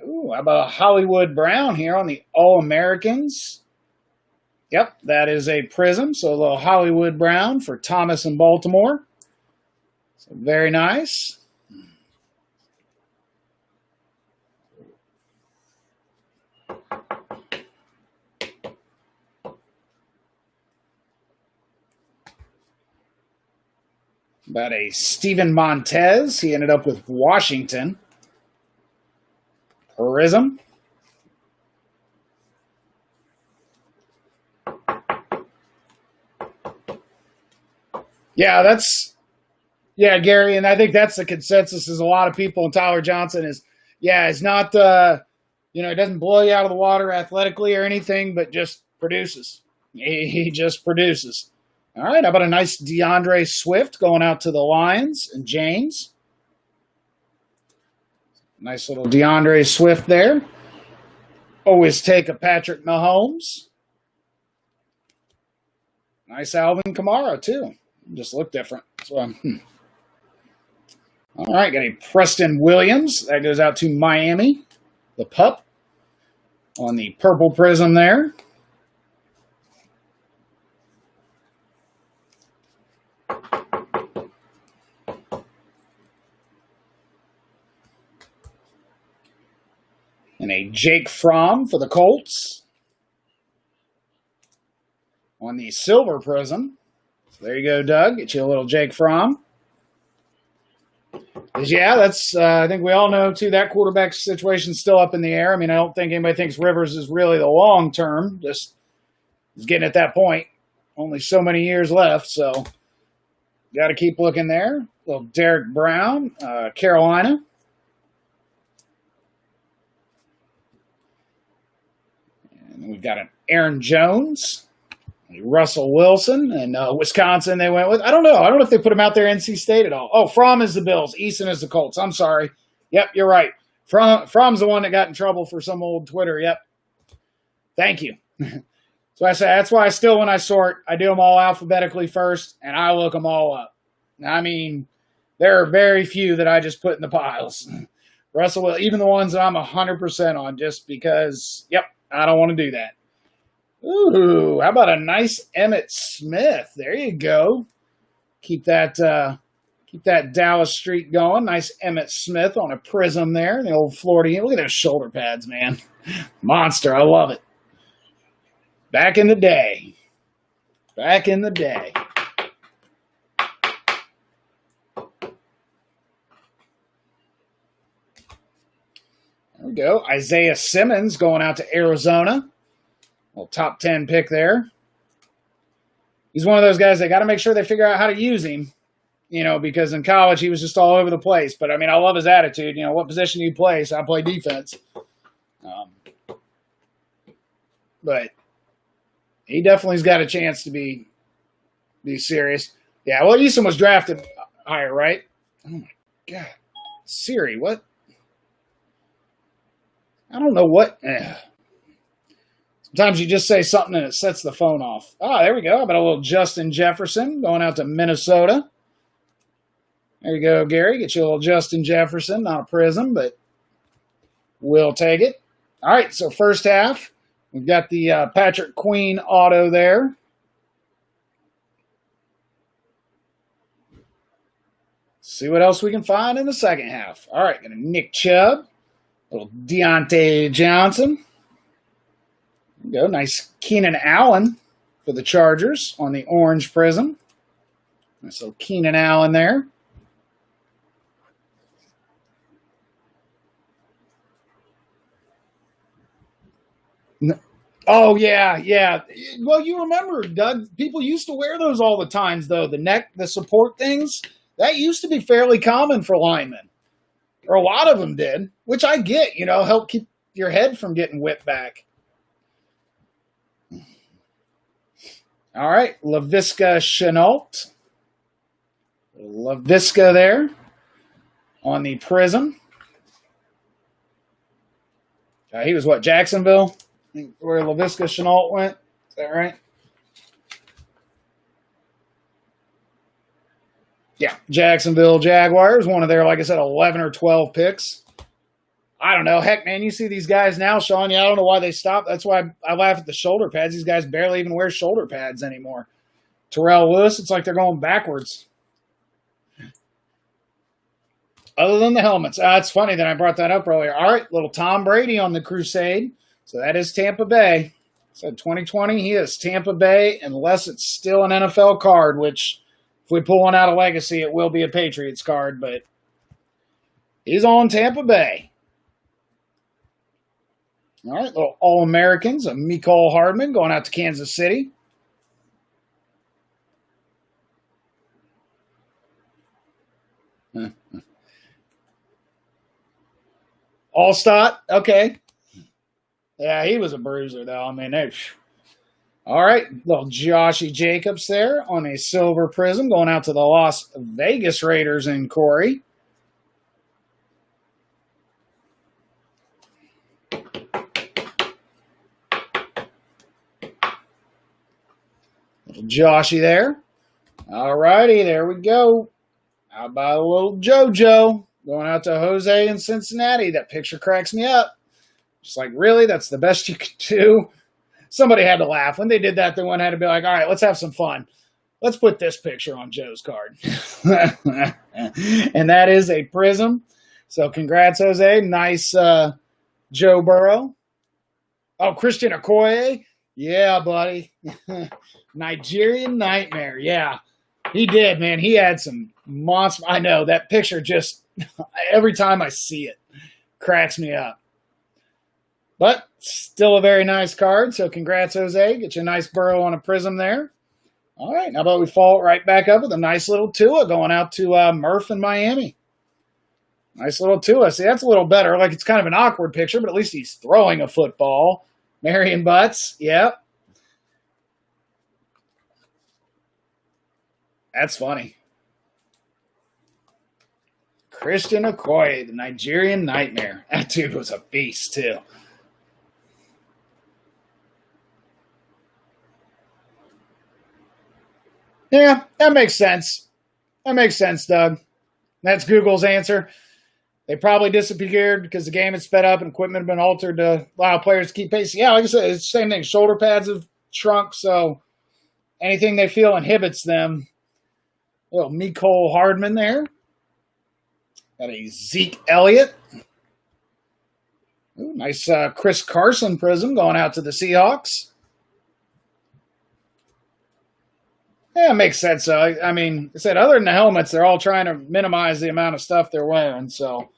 Ooh, how about a Hollywood Brown here on the All-Americans? Yep, that is a Prism. So a little Hollywood Brown for Thomas in Baltimore. So very nice. About a Steven Montez. He ended up with Washington. Prism. Yeah, Gary, and I think that's the consensus is a lot of people, and Tyler Johnson is, it's not, it doesn't blow you out of the water athletically or anything, but just produces. He just produces. All right, how about a nice DeAndre Swift going out to the Lions and James? Nice little DeAndre Swift there. Always take a Patrick Mahomes. Nice Alvin Kamara, too. Just look different. So, All right, got a Preston Williams. That goes out to Miami. The pup on the purple prism there. And a Jake Fromm for the Colts on the silver prism. So there you go, Doug. Get you a little Jake Fromm. Yeah, that's. I think we all know, too, that quarterback situation's still up in the air. I mean, I don't think anybody thinks Rivers is really the long term. Just he's getting at that point. Only so many years left, so got to keep looking there. Little Derek Brown, Carolina. And we've got an Aaron Jones. Russell Wilson and Wisconsin they went with. I don't know. I don't know if they put him out there NC State at all. Oh, Fromm is the Bills. Eason is the Colts. I'm sorry. Yep, you're right. Fromm's the one that got in trouble for some old Twitter. Yep. Thank you. So I say that's why when I sort, I do them all alphabetically first, and I look them all up. I mean, there are very few that I just put in the piles. Russell, even the ones that I'm 100% on, just because, I don't want to do that. Ooh, how about a nice Emmitt Smith? There you go. Keep that Dallas streak going. Nice Emmitt Smith on a prism there. The old Florida. Look at those shoulder pads, man. Monster. I love it. Back in the day. Back in the day. There we go. Isaiah Simmons going out to Arizona. Well, top 10 pick there. He's one of those guys they got to make sure they figure out how to use him, because in college he was just all over the place. But, I mean, I love his attitude. What position do you play? So I play defense. But he definitely's got a chance to be serious. Yeah, well, Eason was drafted higher, right? Oh, my God. Siri, what? I don't know what. Sometimes you just say something and it sets the phone off. Ah, there we go. How about a little Justin Jefferson going out to Minnesota? There you go, Gary. Get you a little Justin Jefferson. Not a prism, but we'll take it. All right, so first half, we've got the Patrick Queen auto there. See what else we can find in the second half. All right, got a Nick Chubb, a little Deontay Johnson. There you go, nice Keenan Allen for the Chargers on the orange prism. Nice little Keenan Allen there. Oh, yeah, yeah. Well, you remember, Doug, people used to wear those all the times, though. The support things, that used to be fairly common for linemen. Or a lot of them did, which I get, help keep your head from getting whipped back. All right, LaVisca Chenault. LaVisca there on the prism. He was what, Jacksonville? Where LaVisca Chenault went? Is that right? Yeah, Jacksonville Jaguars, one of their, like I said, 11 or 12 picks. I don't know. Heck, man, you see these guys now, Sean. Yeah, I don't know why they stopped. That's why I laugh at the shoulder pads. These guys barely even wear shoulder pads anymore. Terrell Lewis, it's like they're going backwards. Other than the helmets. It's funny that I brought that up earlier. All right, little Tom Brady on the Crusade. So that is Tampa Bay. Said 2020, he is Tampa Bay, unless it's still an NFL card, which if we pull one out of Legacy, it will be a Patriots card, but he's on Tampa Bay. All right, little All-Americans, a Mecole Hardman going out to Kansas City. Allstott, okay. Yeah, he was a bruiser, though. I mean, all right, little Joshy Jacobs there on a silver prism going out to the Las Vegas Raiders and Corey. Little Joshy there. All righty, there we go. How about a little JoJo going out to Jose in Cincinnati? That picture cracks me up. Just like, really? That's the best you could do? Somebody had to laugh. When they did that, they went ahead and be like, all right, let's have some fun. Let's put this picture on Joe's card. And that is a prism. So congrats, Jose. Nice Joe Burrow. Oh, Christian Okoye. Yeah, buddy. Nigerian Nightmare. Yeah, he did, man. He had some monster. I know, that picture just, every time I see it, cracks me up. But still a very nice card, so congrats, Jose. Get you a nice Burrow on a prism there. All right, how about we follow it right back up with a nice little Tua going out to Murph in Miami. Nice little Tua. See, that's a little better. Like, it's kind of an awkward picture, but at least he's throwing a football. Marion Butts, yep. That's funny. Christian Okoye, the Nigerian Nightmare. That dude was a beast, too. Yeah, that makes sense. That makes sense, Doug. That's Google's answer. They probably disappeared because the game had sped up and equipment had been altered to allow players to keep pace. Yeah, like I said, it's the same thing. Shoulder pads have shrunk, so anything they feel inhibits them. Little Mecole Hardman there. Got a Zeke Elliott. Ooh, nice Chris Carson prism going out to the Seahawks. Yeah, it makes sense. So, I mean, I said, other than the helmets, they're all trying to minimize the amount of stuff they're wearing. So,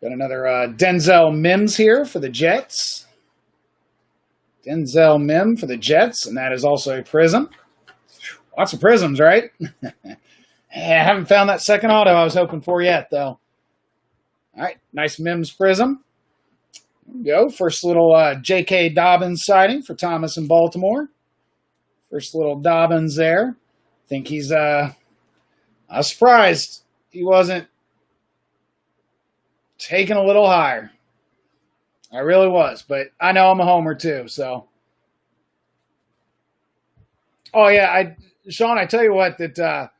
got another Denzel Mims here for the Jets. Denzel Mims for the Jets, and that is also a prism. Lots of prisms, right? I haven't found that second auto I was hoping for yet, though. All right, nice Mims prism. Go. First little J.K. Dobbins sighting for Thomas in Baltimore. First little Dobbins there. I think he's I was surprised he wasn't taken a little higher. I really was, but I know I'm a homer too, so. Oh yeah, Sean, I tell you what that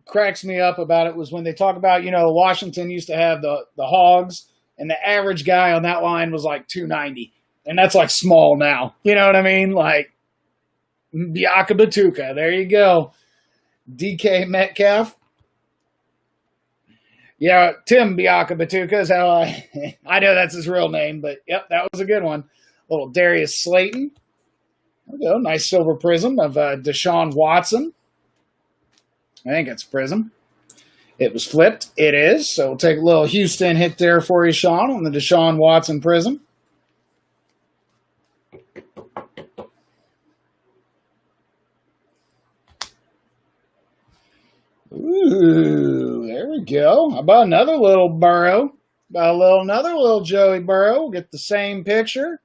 cracks me up about it was when they talk about, Washington used to have the Hogs, and the average guy on that line was like 290, and that's like small now. You know what I mean? Like Biaka Batuka. There you go. DK Metcalf. Yeah, Tim Biaka Batuka is how I know that's his real name, but yep, that was a good one. Little Darius Slayton. There we go. Nice silver prism of Deshaun Watson. I think it's prism. It was flipped. It is. So we'll take a little Houston hit there for you, Sean, on the Deshaun Watson prism. Ooh, there we go. How about another little Burrow? Another little Joey Burrow. We'll get the same picture.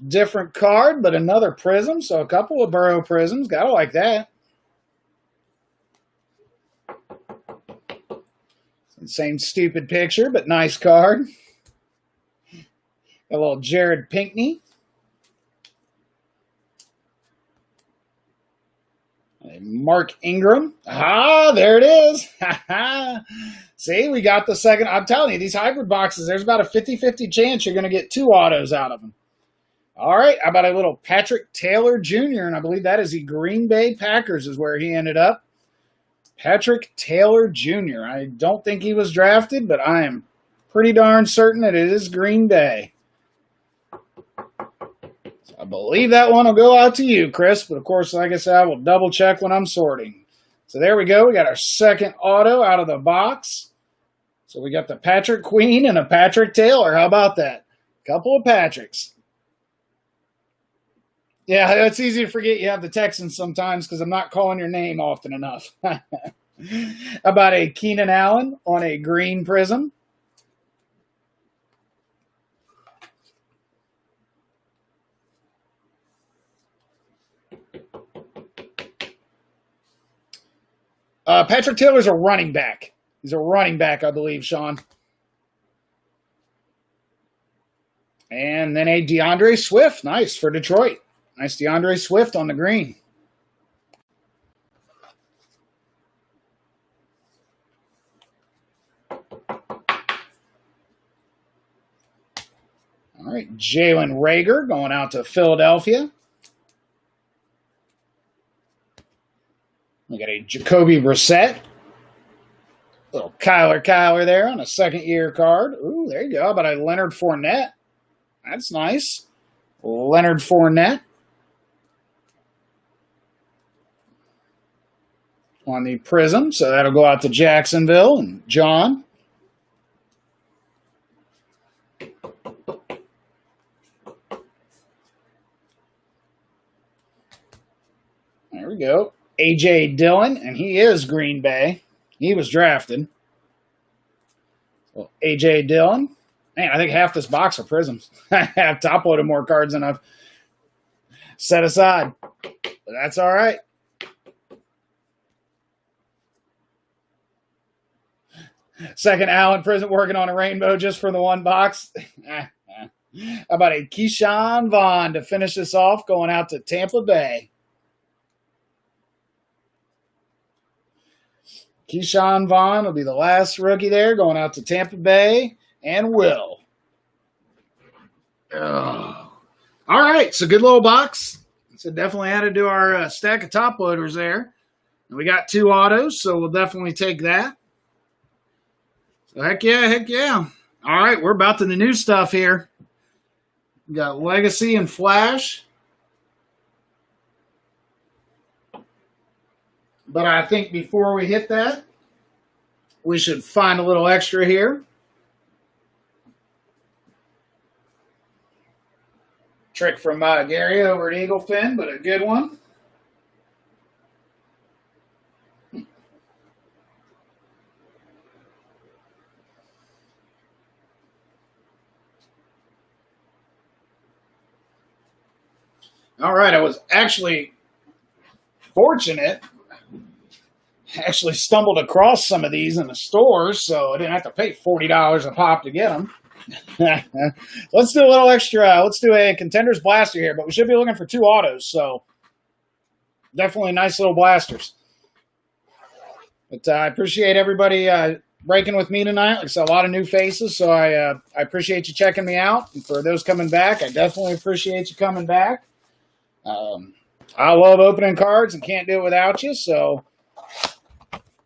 Different card, but another prism. So a couple of Burrow prisms. Gotta like that. Same stupid picture, but nice card. A little Jared Pinkney. Mark Ingram. Ah, there it is. See, we got the second. I'm telling you, these hybrid boxes, there's about a 50-50 chance you're going to get two autos out of them. All right, how about a little Patrick Taylor Jr., and I believe that is the Green Bay Packers is where he ended up. Patrick Taylor Jr. I don't think he was drafted, but I am pretty darn certain that it is Green Bay. So I believe that one will go out to you, Chris. But, of course, like I said, I will double check when I'm sorting. So there we go. We got our second auto out of the box. So we got the Patrick Queen and a Patrick Taylor. How about that? Couple of Patricks. Yeah, it's easy to forget you have the Texans sometimes because I'm not calling your name often enough. About a Keenan Allen on a green prism. Patrick Taylor's a running back. He's a running back, I believe, Sean. And then a DeAndre Swift. Nice for Detroit. Nice DeAndre Swift on the green. All right, Jalen Reagor going out to Philadelphia. We got a Jacoby Brissett. Little Kyler there on a second-year card. Ooh, there you go. How about a Leonard Fournette? That's nice. Leonard Fournette. On the prism, so that'll go out to Jacksonville and John. There we go. A.J. Dillon, and he is Green Bay. He was drafted. So A.J. Dillon. Man, I think half this box are prisms. I have top-loaded more cards than I've set aside. But that's all right. Second Allen Prism working on a rainbow just for the one box. How about a Keyshawn Vaughn to finish this off, going out to Tampa Bay. Keyshawn Vaughn will be the last rookie there, going out to Tampa Bay, and Will. Oh. All right, so good little box. So definitely added to our stack of top loaders there. And we got two autos, so we'll definitely take that. So heck yeah. All right, we're about to the new stuff here. We got Legacy and Flash. But I think before we hit that, we should find a little extra here. Trick from Gary over at Eaglefin, but a good one. All right, I was actually fortunate. Actually stumbled across some of these in the stores, so I didn't have to pay $40 a pop to get them. Let's do a little extra. Let's do a Contenders Blaster here, but we should be looking for two autos. So Definitely nice little blasters. But I appreciate everybody breaking with me tonight. Like I said, a lot of new faces, so I appreciate you checking me out. And for those coming back, I definitely appreciate you coming back. I love opening cards and can't do it without you, so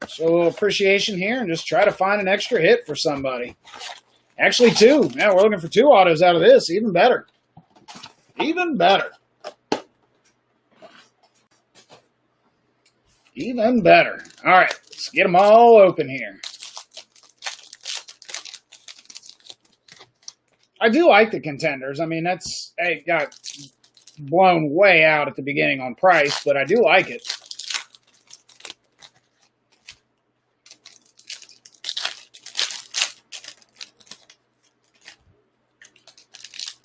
show a little appreciation here and just try to find an extra hit for somebody. Actually, two. Yeah, we're looking for 2 autos out of this. Even better. Even better. Even better. All right, let's get them all open here. I do like the contenders. I mean, it got blown way out at the beginning on price, but I do like it.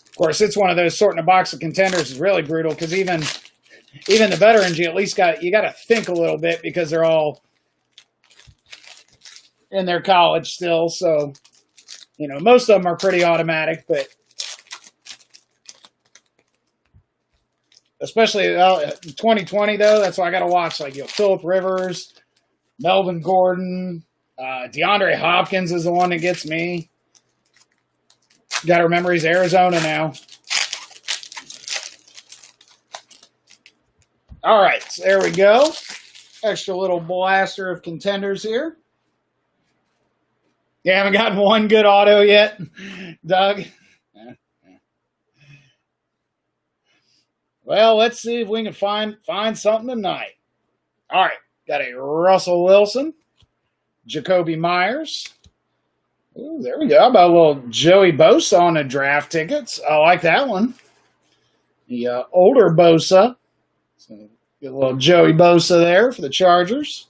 Of course, it's one of those sorting a box of contenders is really brutal because even the veterans, you at least got to think a little bit because they're all in their college still. So, most of them are pretty automatic, but especially 2020 though, that's why I got to watch like Phillip Rivers, Melvin Gordon, DeAndre Hopkins is the one that gets me. Got to remember he's Arizona now. All right, so there we go. Extra little blaster of contenders here. You haven't gotten one good auto yet, Doug? Well, let's see if we can find something tonight. All right, got a Russell Wilson, Jacoby Myers. Ooh, there we go. How about a little Joey Bosa on the draft tickets? I like that one. The older Bosa. So get a little Joey Bosa there for the Chargers.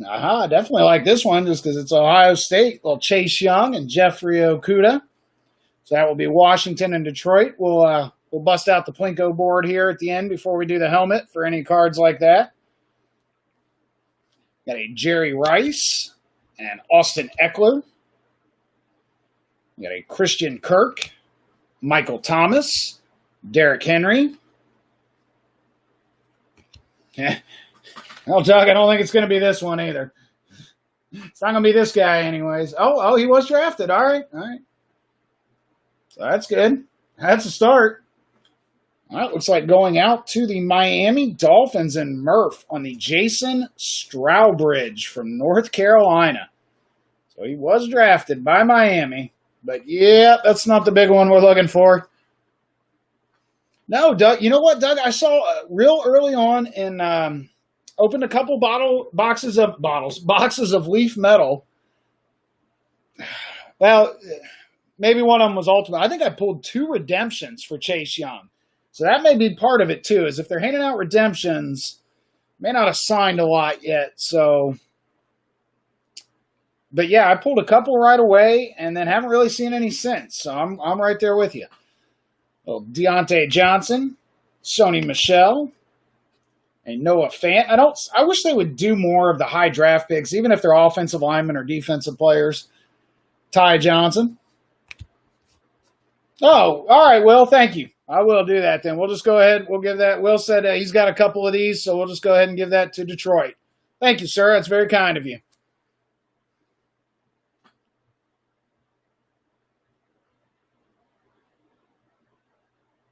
I definitely like this one just because it's Ohio State. A little Chase Young and Jeffrey Okudah. So that will be Washington and Detroit. We'll bust out the Plinko board here at the end before we do the helmet for any cards like that. Got a Jerry Rice and Austin Eckler. We got a Christian Kirk, Michael Thomas, Derrick Henry. Well, Doug, I don't think it's going to be this one either. It's not going to be this guy anyways. Oh, he was drafted. All right. So that's good. That's a start. All right, looks like going out to the Miami Dolphins and Murph on the Jason Strawbridge from North Carolina. So he was drafted by Miami. But, yeah, that's not the big one we're looking for. No, Doug. You know what, Doug? I saw real early on in opened a couple boxes of Leaf Metal. Well, maybe one of them was Ultimate. I think I pulled 2 redemptions for Chase Young. So that may be part of it, too, is if they're handing out redemptions, may not have signed a lot yet. So, but yeah, I pulled a couple right away and then haven't really seen any since. So I'm right there with you. Well, Deontay Johnson, Sony Michel, and Noah Fant. I wish they would do more of the high draft picks, even if they're offensive linemen or defensive players. Ty Johnson. Oh, all right, Will, thank you. I will do that then. We'll just go ahead. We'll give that. Will said he's got a couple of these, so we'll just go ahead and give that to Detroit. Thank you, sir. That's very kind of you.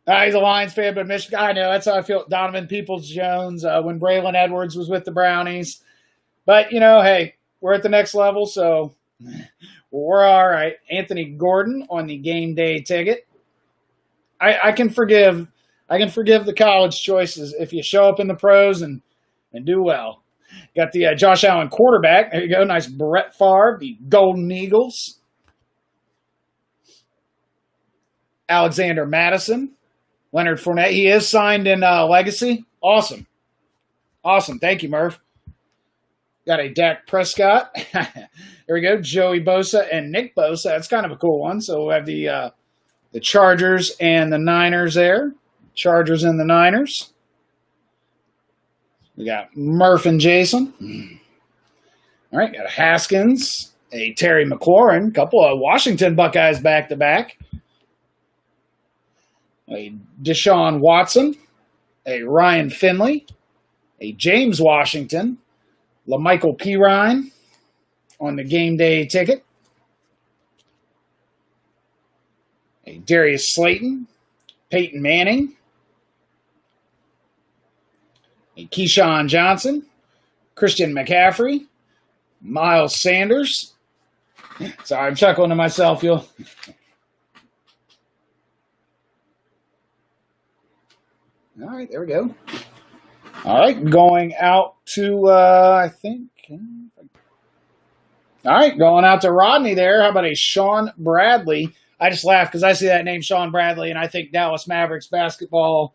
He's a Lions fan, but Michigan. I know. That's how I feel. Donovan Peoples-Jones when Braylon Edwards was with the Brownies. But, hey, we're at the next level, so we're all right. Anthony Gordon on the game day ticket. I can forgive the college choices if you show up in the pros and do well. Got the Josh Allen quarterback. There you go. Nice Brett Favre, the Golden Eagles. Alexander Madison. Leonard Fournette. He is signed in Legacy. Awesome. Thank you, Murph. Got a Dak Prescott. There we go. Joey Bosa and Nick Bosa. That's kind of a cool one. So we have the Chargers and the Niners there. Chargers and the Niners. We got Murph and Jason. All right, got a Haskins, a Terry McLaurin, a couple of Washington Buckeyes back-to-back. A Deshaun Watson, a Ryan Finley, A James Washington, LaMichael Pirine on the game day ticket. A Darius Slayton, Peyton Manning, a Keyshawn Johnson, Christian McCaffrey, Miles Sanders. Sorry, I'm chuckling to myself. All right, there we go. All right, going out to, I think. All right, going out to Rodney there. How about a Sean Bradley? I just laugh because I see that name, Sean Bradley, and I think Dallas Mavericks basketball,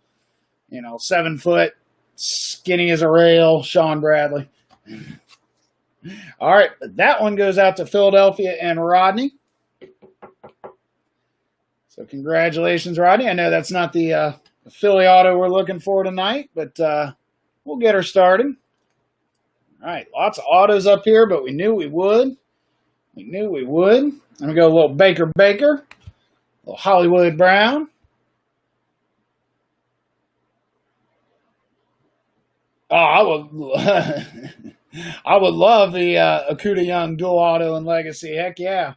7 foot, skinny as a rail, Sean Bradley. All right, that one goes out to Philadelphia and Rodney. So congratulations, Rodney. I know that's not the Philly auto we're looking for tonight, but we'll get her started. All right, lots of autos up here, but we knew we would. I'm going to go a little Baker, a little Hollywood Brown. Oh, I would love the Okuda Young dual auto and legacy. Heck yeah.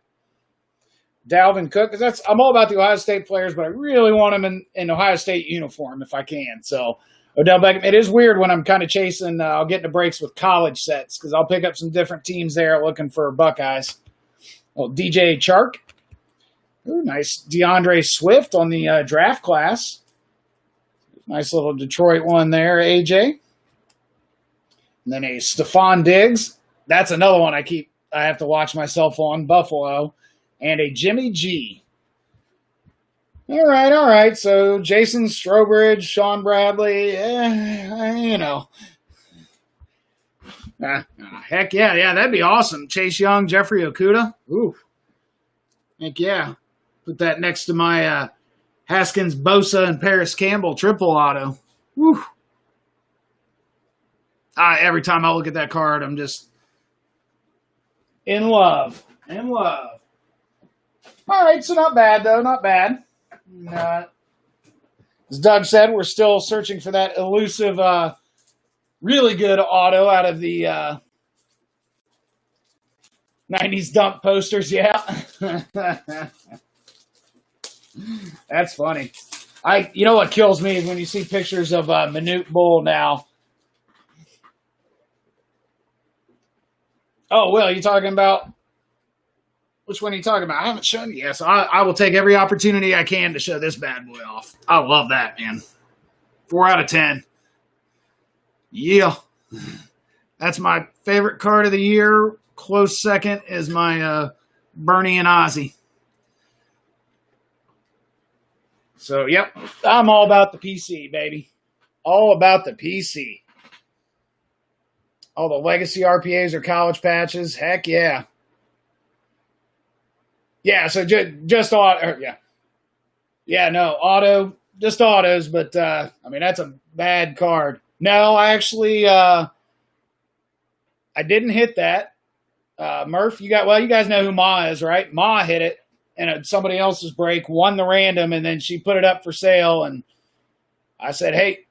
Dalvin Cook, because I'm all about the Ohio State players, but I really want them in Ohio State uniform if I can. So Odell Beckham. It is weird when I'm kind of chasing. I'll get into breaks with college sets because I'll pick up some different teams there looking for Buckeyes. Well, DJ Chark. Ooh, nice DeAndre Swift on the draft class. Nice little Detroit one there, AJ. And then a Stephon Diggs. That's another one I have to watch myself on, Buffalo. And a Jimmy G. All right. So Jason Strowbridge, Sean Bradley, heck yeah, that'd be awesome. Chase Young, Jeffrey Okuda. Ooh. Heck yeah. Put that next to my Haskins, Bosa, and Paris Campbell triple auto. Woo. Every time I look at that card, I'm just in love. All right, so not bad, though. Not bad. As Doug said, we're still searching for that elusive, really good auto out of the 90s dunk posters. Yeah. That's funny. You know what kills me is when you see pictures of Manute Bull now. Oh, Will, you talking about? Which one are you talking about? I haven't shown you yet, so I will take every opportunity I can to show this bad boy off. I love that, man. 4 out of 10. Yeah. That's my favorite card of the year. Close second is my Bernie and Ozzy. So, yep, I'm all about the PC, baby. All about the PC. All the legacy RPAs or college patches. Heck yeah. Yeah, so just auto. Yeah. Yeah, no, auto. Just autos, but, that's a bad card. No, I actually, I didn't hit that. Murph, you guys know who Ma is, right? Ma hit it, and somebody else's break won the random, and then she put it up for sale, and I said, hey.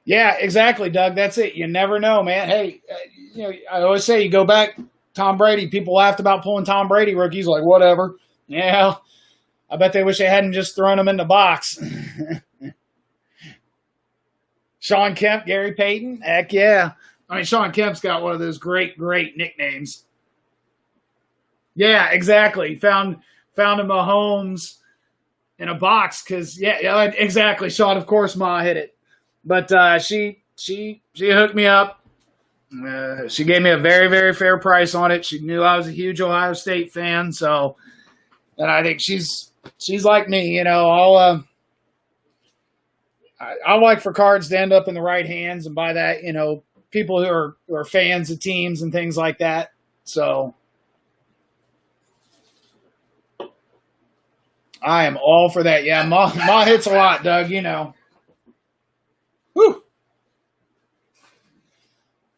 Yeah, exactly, Doug. That's it. You never know, man. Hey, I always say you go back, Tom Brady. People laughed about pulling Tom Brady rookies, like whatever. Yeah, I bet they wish they hadn't just thrown him in the box. Sean Kemp, Gary Payton, heck yeah. Sean Kemp's got one of those great nicknames. Yeah, exactly. Found a Mahomes in a box because yeah, exactly. Sean, of course, Ma hit it. But she hooked me up. She gave me a very, very fair price on it. She knew I was a huge Ohio State fan, so and I think she's like me. I like for cards to end up in the right hands, and by that, people who are fans of teams and things like that. So I am all for that. Yeah, Ma hits a lot, Doug. Whew.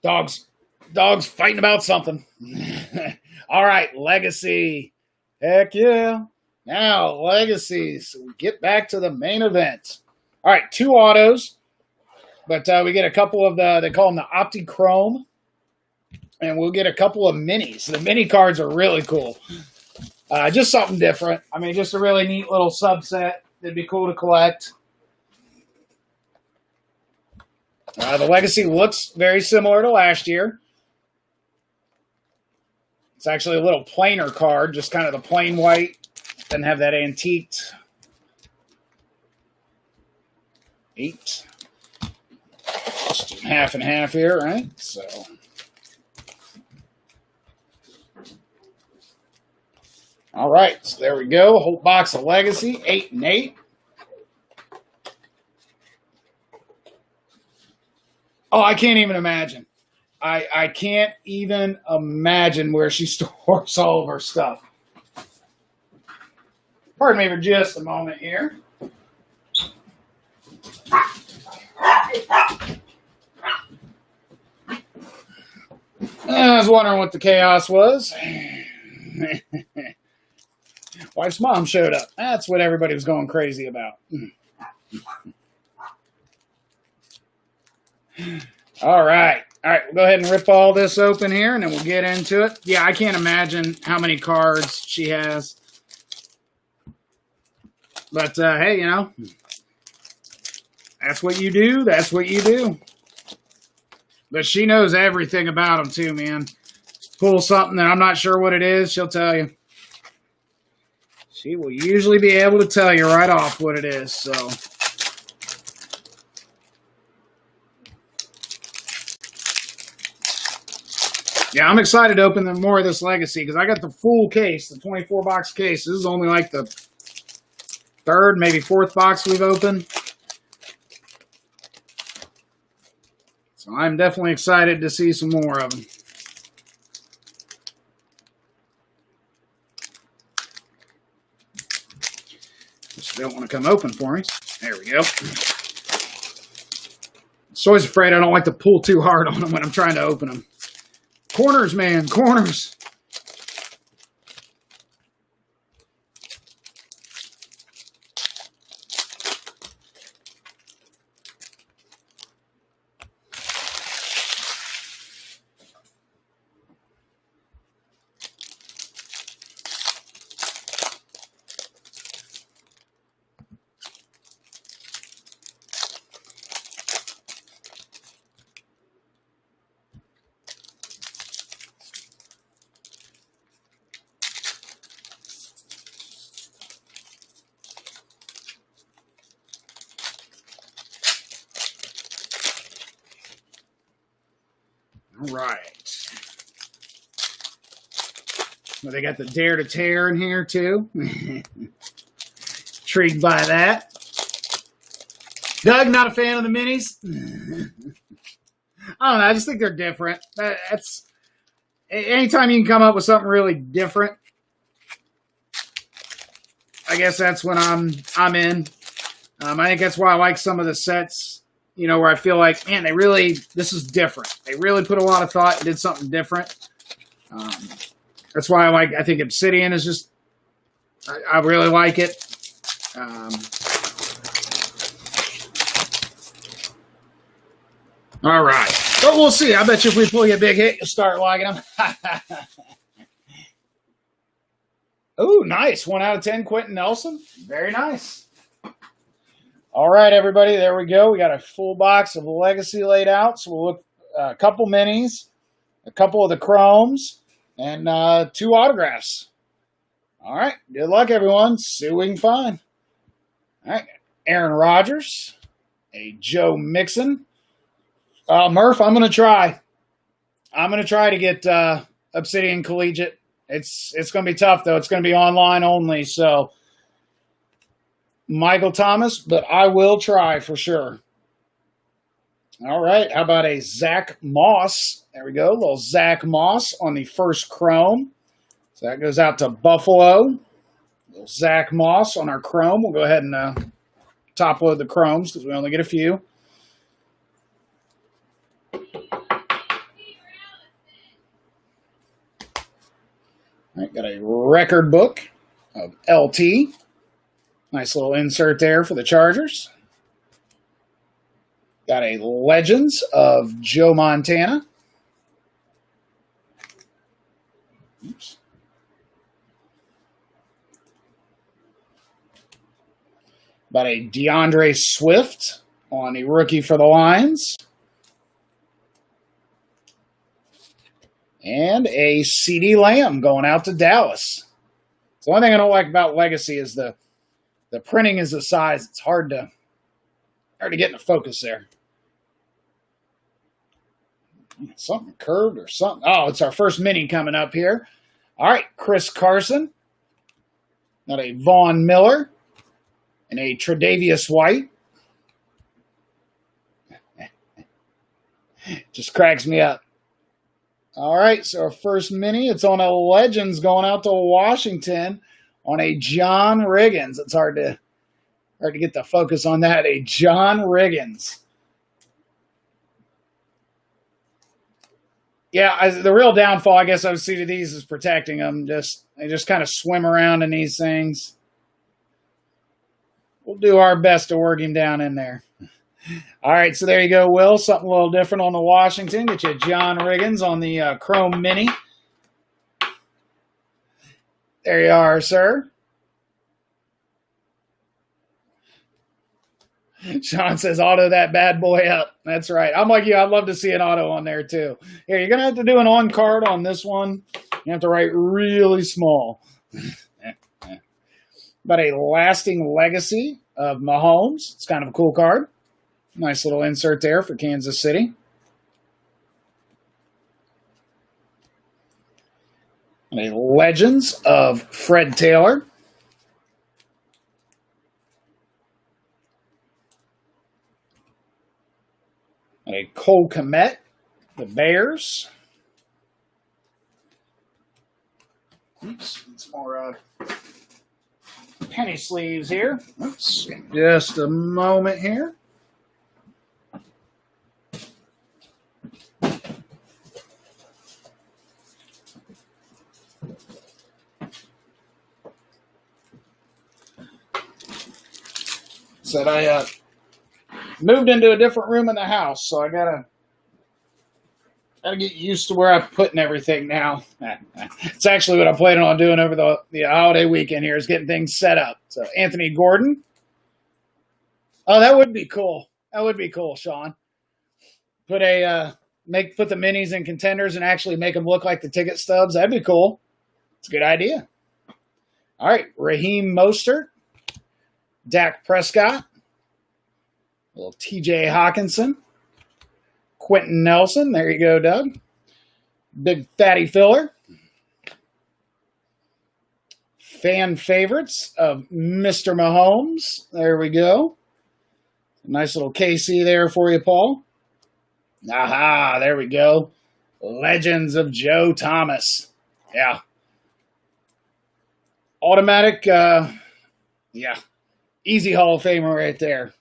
Dogs fighting about something. All right, legacy. Heck yeah. Now, legacies. We get back to the main event. All right, 2 autos, but we get a couple of they call them the Opti-Chrome, and we'll get a couple of minis. The mini cards are really cool. Just something different. I mean, just a really neat little subset. It'd be cool to collect. The legacy looks very similar to last year. It's actually a little plainer card, just kind of the plain white. Doesn't have that antiqued. 8. Just do half and half here, right? So. All right, so there we go. Whole box of legacy, 8 and 8. Oh, I can't even imagine. I can't even imagine where she stores all of her stuff. Pardon me for just a moment here. I was wondering what the chaos was. Wife's mom showed up. That's what everybody was going crazy about. All right. All right, we'll go ahead and rip all this open here, and then we'll get into it. Yeah, I can't imagine how many cards she has. But, hey, you know, that's what you do. That's what you do. But she knows everything about them, too, man. Pull something that I'm not sure what it is, she'll tell you. She will usually be able to tell you right off what it is, so. Yeah, I'm excited to open more of this legacy because I got the full case, the 24-box case. This is only like the 3rd, maybe 4th box we've opened. So I'm definitely excited to see some more of them. Just don't want to come open for me. There we go. I'm always afraid I don't like to pull too hard on them when I'm trying to open them. Corners, man, corners. All right. Well, they got the Dare to Tear in here, too. Intrigued by that. Doug, not a fan of the minis? I don't know. I just think they're different. That's anytime you can come up with something really different, I guess that's when I'm in. I think that's why I like some of the sets. You know, where I feel like, man, this is different. They really put a lot of thought and did something different. That's why I think Obsidian is just, I really like it. All right. But we'll see. I bet you if we pull you a big hit, you'll start liking them. Oh, nice. 1 out of 10, Quentin Nelson. Very nice. All right, everybody, there we go. We got a full box of Legacy laid out. So we'll look a couple minis, a couple of the chromes, and 2 autographs. All right, good luck, everyone. See what we can find. All right, Aaron Rodgers, a Joe Mixon. Murph, I'm going to try. I'm going to try to get Obsidian Collegiate. It's going to be tough, though. It's going to be online only, so Michael Thomas, but I will try for sure. All right, how about a Zach Moss? There we go, a little Zach Moss on the first chrome. So that goes out to Buffalo. A little Zach Moss on our chrome. We'll go ahead and top load the chromes because we only get a few. All right, got a record book. of LT. Nice little insert there for the Chargers. Got a Legends of Joe Montana. Oops. Got a DeAndre Swift on the rookie for the Lions. And a CeeDee Lamb going out to Dallas. So one thing I don't like about Legacy is the printing is the size. It's hard to get into focus there. Something curved or something. Oh, it's our first mini coming up here. All right, Chris Carson. Got a Von Miller and a Tre'Davious White. Just cracks me up. All right, so our first mini, it's on a Legends going out to Washington on a John Riggins. It's hard to get the focus on that. A John Riggins. Yeah, the real downfall, I guess I would see to these is protecting them. They just kind of swim around in these things. We'll do our best to work him down in there. All right, so there you go, Will. Something a little different on the Washington. Get you John Riggins on the Chrome Mini. There you are, sir. Sean says, auto that bad boy up. That's right. I'm like you. I'd love to see an auto on there, too. Here, you're going to have to do an on card on this one. You have to write really small. But a lasting legacy of Mahomes. It's kind of a cool card. Nice little insert there for Kansas City. And a Legends of Fred Taylor. And a Cole Kmet, the Bears. Oops, it's more penny sleeves here. Oops, just a moment here. Said I moved into a different room in the house, so I gotta get used to where I'm putting everything now. It's actually what I'm planning on doing over the holiday weekend here, is getting things set up. So Anthony Gordon. Oh, that would be cool. That would be cool, Sean. Put the minis in contenders and actually make them look like the ticket stubs. That'd be cool. It's a good idea. All right, Raheem Mostert, Dak Prescott, little TJ Hawkinson, Quentin Nelson. There you go, Doug. Big fatty filler. Fan favorites of Mr. Mahomes. There we go. Nice little KC there for you, Paul. Aha, there we go. Legends of Joe Thomas. Yeah. Automatic, yeah. Easy Hall of Famer right there.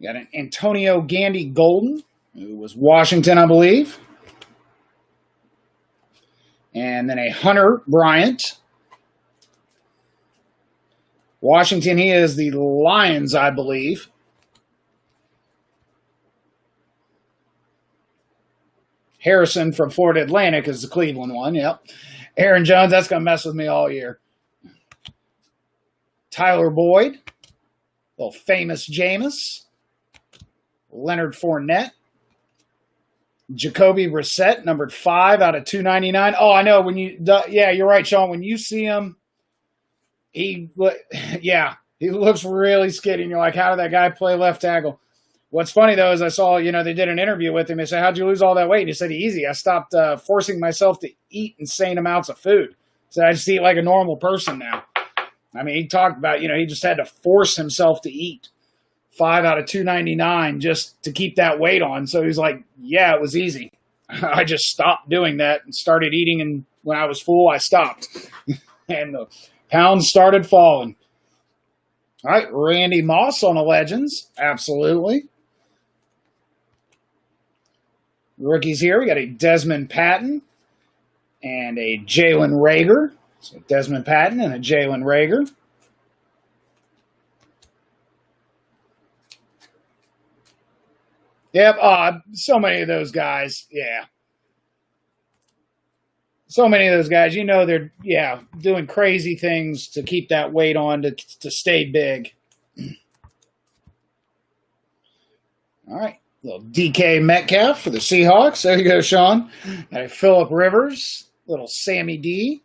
Got an Antonio Gandy Golden, who was Washington, I believe. And then a Hunter Bryant. Washington, he is the Lions, I believe. Harrison from Florida Atlantic is the Cleveland one, yep. Aaron Jones, that's going to mess with me all year. Tyler Boyd, little famous Jameis. Leonard Fournette. Jacoby Brissett, numbered 5 out of 299. Oh, I know. Yeah, you're right, Sean. When you see him, he looks really skinny. And you're like, how did that guy play left tackle? What's funny, though, is I saw, they did an interview with him. They said, how'd you lose all that weight? And he said, easy. I stopped forcing myself to eat insane amounts of food. So I just eat like a normal person now. I mean, he talked about, he just had to force himself to eat 5 out of 299 just to keep that weight on. So he's like, yeah, it was easy. I just stopped doing that and started eating. And when I was full, I stopped. And the pounds started falling. All right, Randy Moss on the Legends. Absolutely. Rookies here, we got a Desmond Patton and a Jalen Reagor. So Desmond Patton and a Jalen Reagor. Yep, so many of those guys, yeah. So many of those guys, you know, they're, doing crazy things to keep that weight on to stay big. All right, little DK Metcalf for the Seahawks. There you go, Sean. Got a Phillip Rivers, little Sammy D.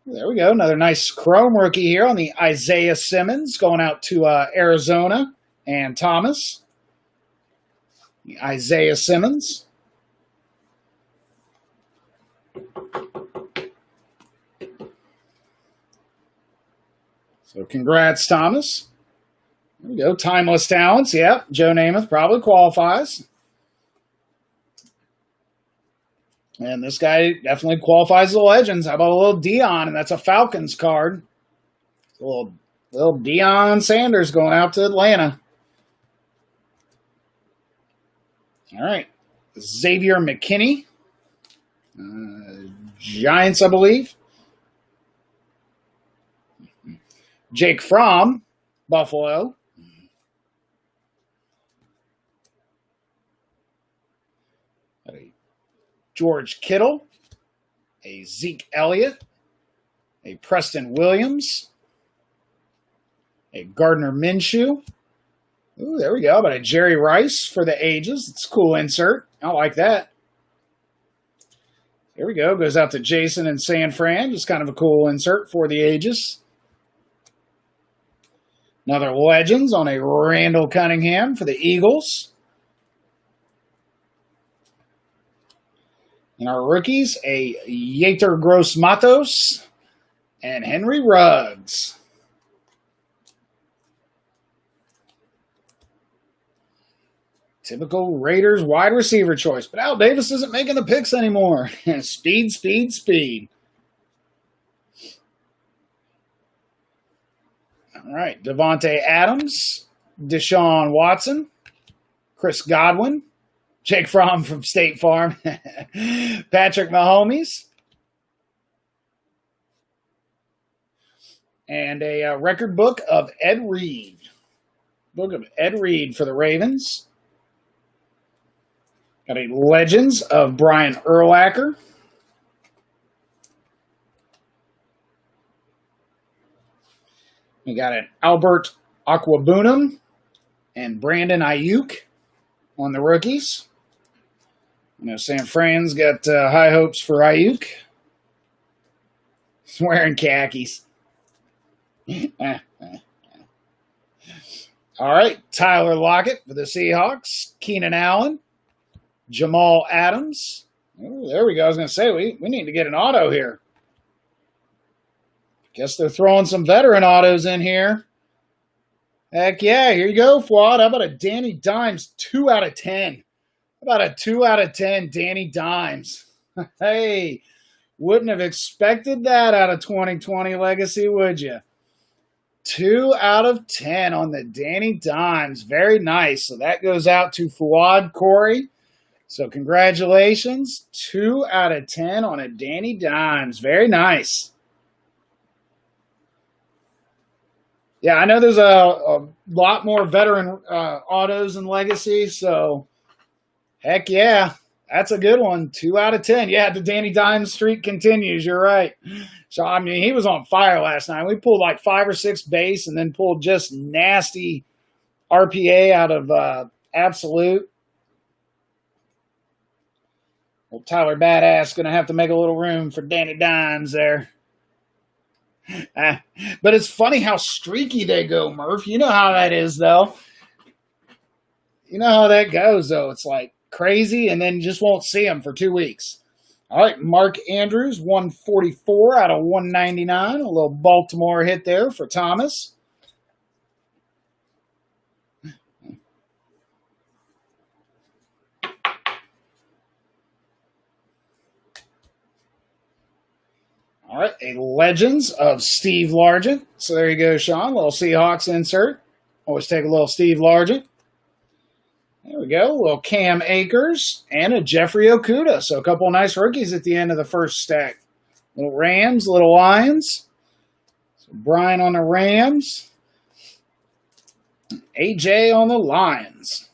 There we go, another nice chrome rookie here on the Isaiah Simmons, going out to Arizona and Thomas. Isaiah Simmons. So congrats, Thomas. There we go. Timeless Talents. Yep. Joe Namath probably qualifies. And this guy definitely qualifies the Legends. How about a little Deion? And that's a Falcons card. A little Deion Sanders going out to Atlanta. All right. Xavier McKinney. Giants, I believe. Jake Fromm, Buffalo. A George Kittle. A Zeke Elliott. A Preston Williams. A Gardner Minshew. Ooh, there we go. About a Jerry Rice for the ages. It's a cool insert. I like that. There we go. Goes out to Jason and San Fran. Just kind of a cool insert for the ages. Another Legends on a Randall Cunningham for the Eagles. And our rookies, a Yetur Gross-Matos and Henry Ruggs. Typical Raiders wide receiver choice. But Al Davis isn't making the picks anymore. Speed, speed, speed. All right. Devontae Adams, Deshaun Watson, Chris Godwin, Jake Fromm from State Farm, Patrick Mahomes, and a record book of Ed Reed. Book of Ed Reed for the Ravens. Got a Legends of Brian Urlacher. We got an Albert Aquabunum and Brandon Ayuk on the rookies. You know, San Fran's got high hopes for Ayuk. He's wearing khakis. All right, Tyler Lockett for the Seahawks. Keenan Allen. Jamal Adams. Ooh, there we go. I was going to say, we need to get an auto here. Guess they're throwing some veteran autos in here. Heck yeah, here you go, Fuad. How about a Danny Dimes 2 out of 10? How about a 2 out of 10 Danny Dimes? Hey, wouldn't have expected that out of 2020 Legacy, would you? 2 out of 10 on the Danny Dimes. Very nice. So that goes out to Fuad Corey. So congratulations, 2 out of 10 on a Danny Dimes. Very nice. Yeah, I know there's a lot more veteran autos in Legacy, so heck yeah, that's a good one. 2 out of 10. Yeah, the Danny Dimes streak continues. You're right. So, I mean, he was on fire last night. We pulled like 5 or 6 base and then pulled just nasty RPA out of Absolute. Well, Tyler Badass going to have to make a little room for Danny Dimes there. But it's funny how streaky they go, Murph. You know how that is, though. You know how that goes, though. It's like crazy, and then you just won't see them for 2 weeks. All right, Mark Andrews, 144 out of 199. A little Baltimore hit there for Thomas. All right, a Legends of Steve Largent. So there you go, Sean. Little Seahawks insert. Always take a little Steve Largent. There we go. A little Cam Akers and a Jeffrey Okuda. So a couple of nice rookies at the end of the first stack. Little Rams, little Lions. So Brian on the Rams. AJ on the Lions.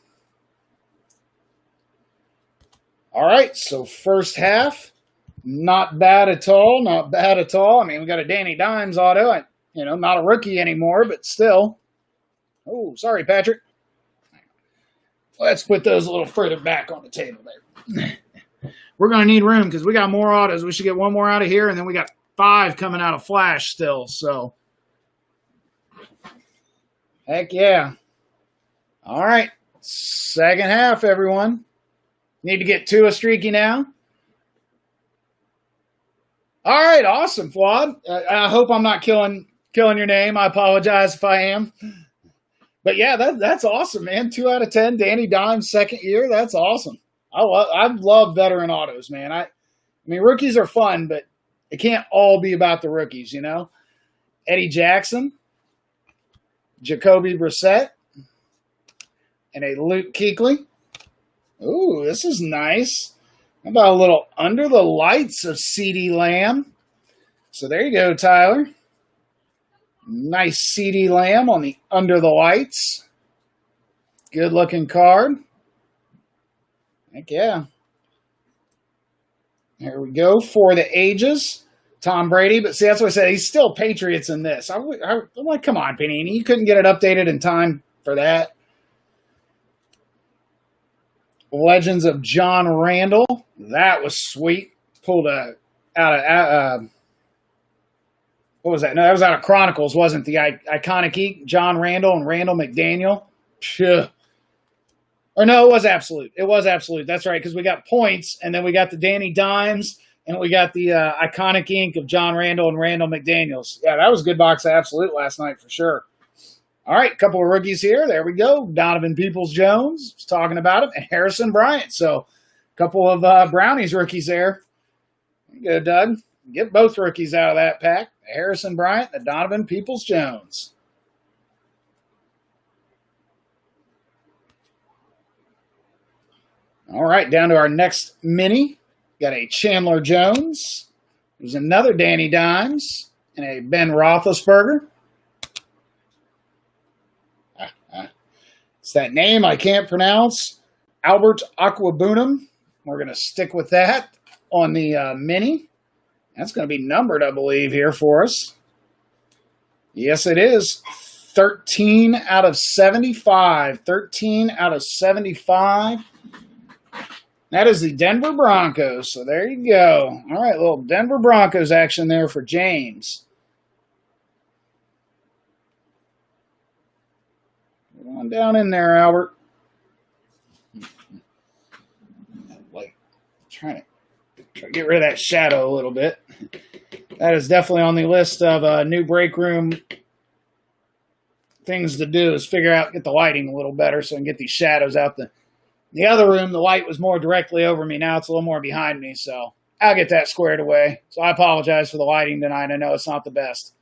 All right, so first half, not bad at all. Not bad at all. I mean, we got a Danny Dimes auto. Not a rookie anymore, but still. Oh, sorry, Patrick. Let's put those a little further back on the table there. We're going to need room because we got more autos. We should get one more out of here, and then we got 5 coming out of Flash still. So, heck yeah. All right, second half, everyone. Need to get 2 a streaky now. All right, awesome, Flawed. I hope I'm not killing your name. I apologize if I am. But yeah, that's awesome, man. 2 out of 10, Danny Dimes, second year. That's awesome. I love veteran autos, man. I mean, rookies are fun, but it can't all be about the rookies, you know. Eddie Jackson, Jacoby Brissett, and a Luke Kuechly. Ooh, this is nice. How about a little under the lights of CeeDee Lamb? So there you go, Tyler. Nice CeeDee Lamb on the under the lights. Good looking card. Heck yeah. There we go. For the ages. Tom Brady. But see, that's what I said. He's still Patriots in this. I'm like, come on, Panini. You couldn't get it updated in time for that. Legends of John Randall. That was sweet. Pulled out of what was that? No, that was out of Chronicles, wasn't the Iconic John Randall and Randall McDaniel? Phew. Or no, it was Absolute. It was Absolute. That's right, because we got points, and then we got the Danny Dimes, and we got the Iconic Ink of John Randall and Randall McDaniels. Yeah, that was a good box of Absolute last night for sure. All right, a couple of rookies here. There we go. Donovan Peoples-Jones was talking about it, and Harrison Bryant. So a couple of Brownies rookies there. There you go, Doug. Get both rookies out of that pack. Harrison Bryant and Donovan Peoples-Jones. All right, down to our next mini. Got a Chandler Jones. There's another Danny Dimes and a Ben Roethlisberger. It's that name I can't pronounce. Albert Aquabunum. We're going to stick with that on the mini. That's going to be numbered, I believe, here for us. Yes, it is. 13 out of 75. 13 out of 75. That is the Denver Broncos. So there you go. All right, little Denver Broncos action there for James. Get on down in there, Albert. Like, trying to get rid of that shadow a little bit. That is definitely on the list of new break room things to do, is figure out, get the lighting a little better so I can get these shadows out. The other room, the light was more directly over me. Now it's a little more behind me, so I'll get that squared away. So I apologize for the lighting tonight. I know it's not the best.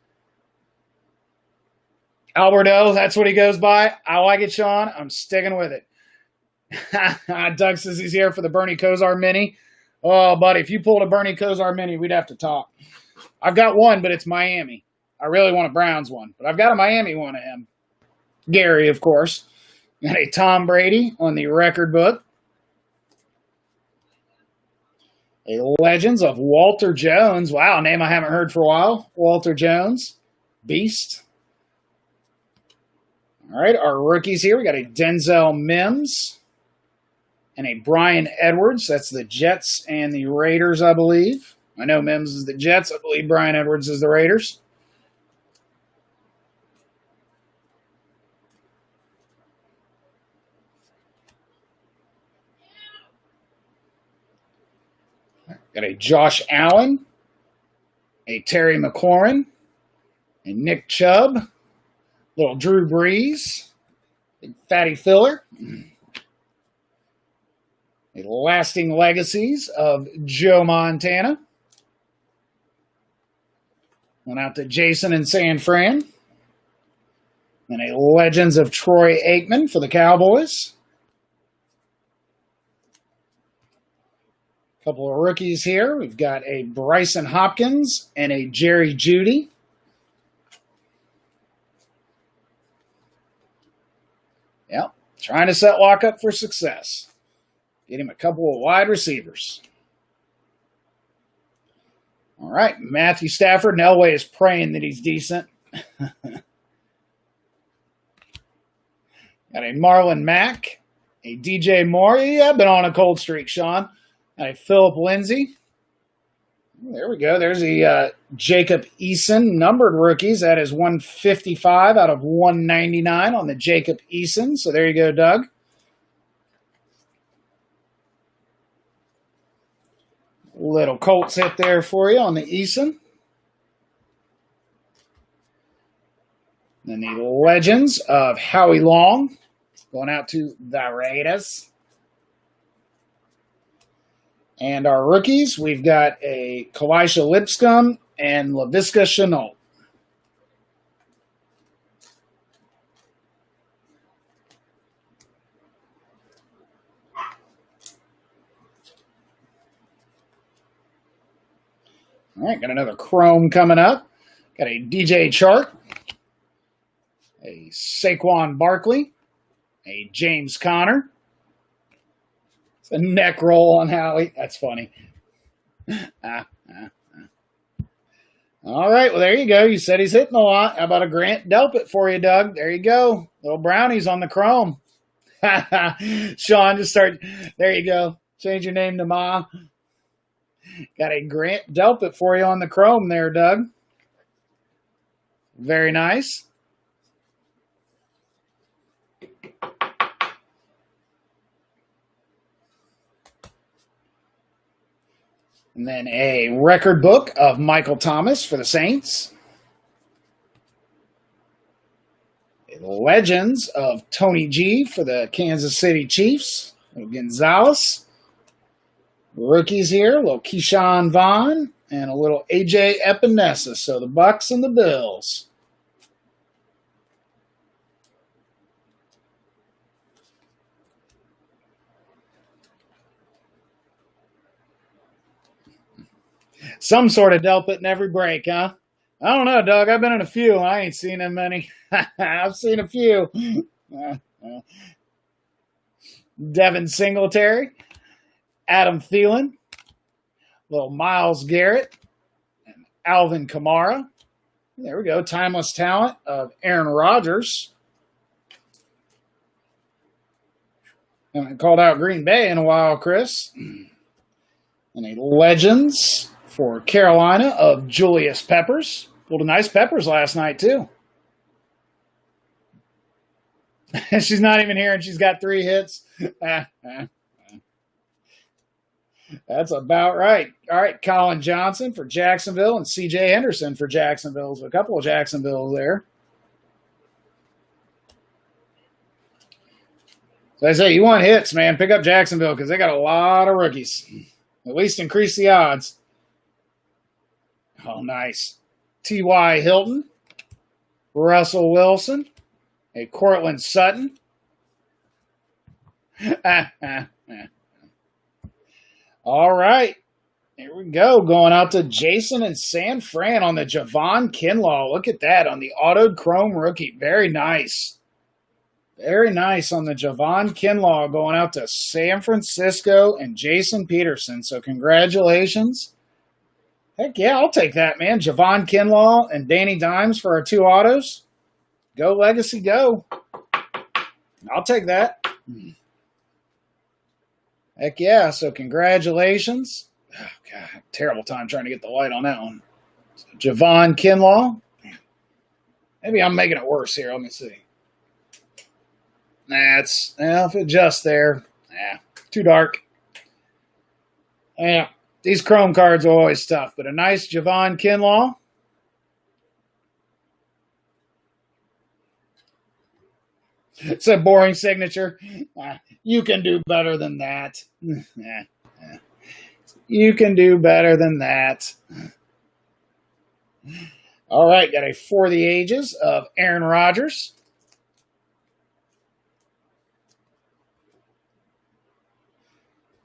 Alberto, that's what he goes by. I like it, Sean. I'm sticking with it. Doug says he's here for the Bernie Kosar mini. Oh, buddy, if you pulled a Bernie Kosar mini, we'd have to talk. I've got one, but it's Miami. I really want a Browns one, but I've got a Miami one of him. Gary, of course. Got a Tom Brady on the record book. A Legends of Walter Jones. Wow, a name I haven't heard for a while. Walter Jones. Beast. All right, our rookies here. We got a Denzel Mims and a Brian Edwards. That's the Jets and the Raiders, I believe. I know Mims is the Jets. I believe Brian Edwards is the Raiders. Got a Josh Allen, a Terry McLaurin, a Nick Chubb, little Drew Brees, big fatty filler, a Lasting Legacies of Joe Montana. Went out to Jason in San Fran. And a Legends of Troy Aikman for the Cowboys. Couple of rookies here. We've got a Bryson Hopkins and a Jerry Jeudy. Yep, trying to set Locke up for success. Get him a couple of wide receivers. All right, Matthew Stafford. And Elway is praying that he's decent. Got a Marlon Mack, a DJ Moore. Yeah, been on a cold streak, Sean. Got a Philip Lindsay. There we go. There's the Jacob Eason numbered rookies. That is 155 out of 199 on the Jacob Eason. So there you go, Doug. Little Colts hit there for you on the Eason. Then the Legends of Howie Long going out to the Raiders. And our rookies, we've got a Kalisha Lipscomb and Laviska Shenault. All right, got another Chrome coming up. Got a DJ Chark, a Saquon Barkley, a James Conner. It's a neck roll on Howie. That's funny. All right, well, there you go. You said he's hitting a lot. How about a Grant Delpit for you, Doug? There you go. Little brownies on the Chrome. Sean, just start. There you go. Change your name to Ma. Got a Grant Delpit for you on the Chrome there, Doug. Very nice. And then a record book of Michael Thomas for the Saints. Legends of Tony G for the Kansas City Chiefs. Gonzalez. Rookies here, a little Keyshawn Vaughn and a little AJ Epinesa. So the Bucks and the Bills. Some sort of Delpit in every break, huh? I don't know, Doug. I've been in a few. I ain't seen them many. I've seen a few. Devin Singletary. Adam Thielen, little Myles Garrett, and Alvin Kamara. There we go. Timeless talent of Aaron Rodgers. Haven't called out Green Bay in a while, Chris. And a Legends for Carolina of Julius Peppers. Pulled a nice Peppers last night, too. She's not even here, and she's got 3 hits. That's about right. All right, Colin Johnson for Jacksonville and C.J. Henderson for Jacksonville. So a couple of Jacksonvilles there. So I say, you want hits, man, pick up Jacksonville because they got a lot of rookies. At least increase the odds. Oh, nice. T.Y. Hilton, Russell Wilson, a Cortland Sutton. All right. Here we go. Going out to Jason and San Fran on the Javon Kinlaw. Look at that on the autoed chrome rookie. Very nice. Very nice on the Javon Kinlaw going out to San Francisco and Jason Peterson. So congratulations. Heck yeah, I'll take that, man. Javon Kinlaw and Danny Dimes for our 2 autos. Go Legacy, go. I'll take that. Heck yeah, so congratulations. Oh, God, terrible time trying to get the light on that one. So Javon Kinlaw. Maybe I'm making it worse here. Let me see. That's, if it just there. Too dark. Yeah, these Chrome cards are always tough, but a nice Javon Kinlaw. It's a boring signature. You can do better than that. You can do better than that. All right, got a For the Ages of Aaron Rodgers.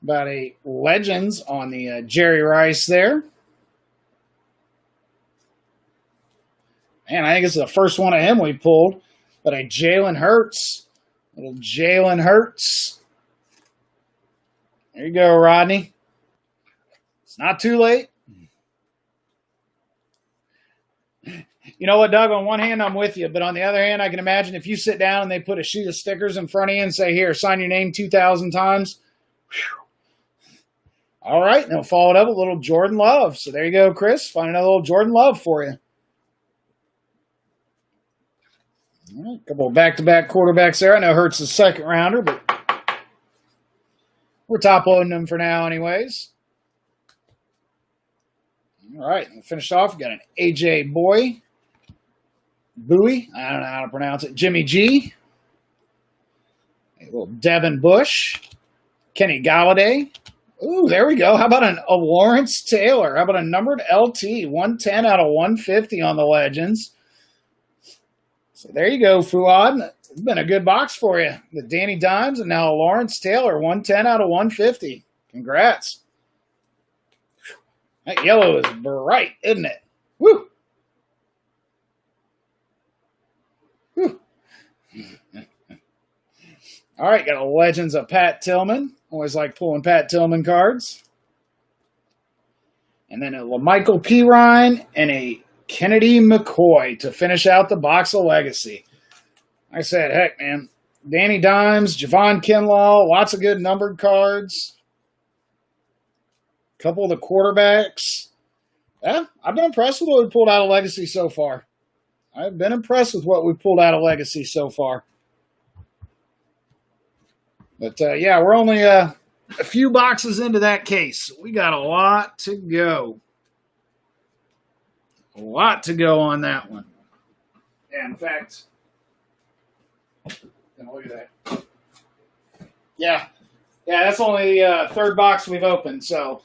about a Legends on the Jerry Rice there. Man, I think it's the first one of him we pulled. But a Jalen Hurts. Little Jalen Hurts. There you go, Rodney. It's not too late. You know what, Doug? On one hand, I'm with you. But on the other hand, I can imagine if you sit down and they put a sheet of stickers in front of you and say, here, sign your name 2,000 times. Whew. All right. And they'll follow it up with a little Jordan Love. So there you go, Chris. Find another little Jordan Love for you. All right, a couple of back-to-back quarterbacks there. I know Hurts is a second rounder, but we're top-loading them for now anyways. All right, and finished off, we got an A.J. Bowie. I don't know how to pronounce it. Jimmy G. A little Devin Bush. Kenny Galladay. Ooh, there we go. How about a Lawrence Taylor? How about a numbered LT? 110 out of 150 on the Legends. So there you go, Fuad. It's been a good box for you. The Danny Dimes and now Lawrence Taylor, 110 out of 150. Congrats. That yellow is bright, isn't it? Woo! Woo. All right, got a Legends of Pat Tillman. Always like pulling Pat Tillman cards. And then a LaMichael Pirine and a Kennedy McCoy to finish out the box of Legacy. I said, heck, man. Danny Dimes, Javon Kinlaw, lots of good numbered cards. A couple of the quarterbacks. Yeah, I've been impressed with what we pulled out of Legacy so far. I've been impressed with what we pulled out of Legacy so far. But, yeah, we're only a few boxes into that case. We got a lot to go. A lot to go on that one. Yeah, in fact, look at that. Yeah, that's only the third box we've opened, so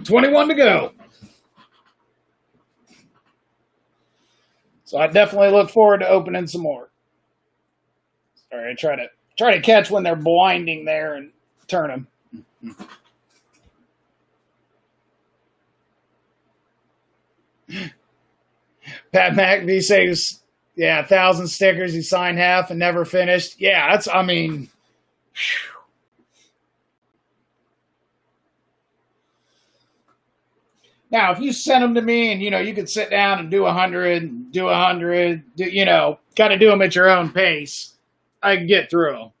21 to go. So I definitely look forward to opening some more. All right, try to catch when they're blinding there and turn them. Pat McAfee says, yeah, 1,000 stickers. He signed half and never finished. Yeah, I mean, whew. Now, if you sent them to me and, you could sit down and do 100, kind of do them at your own pace, I can get through them.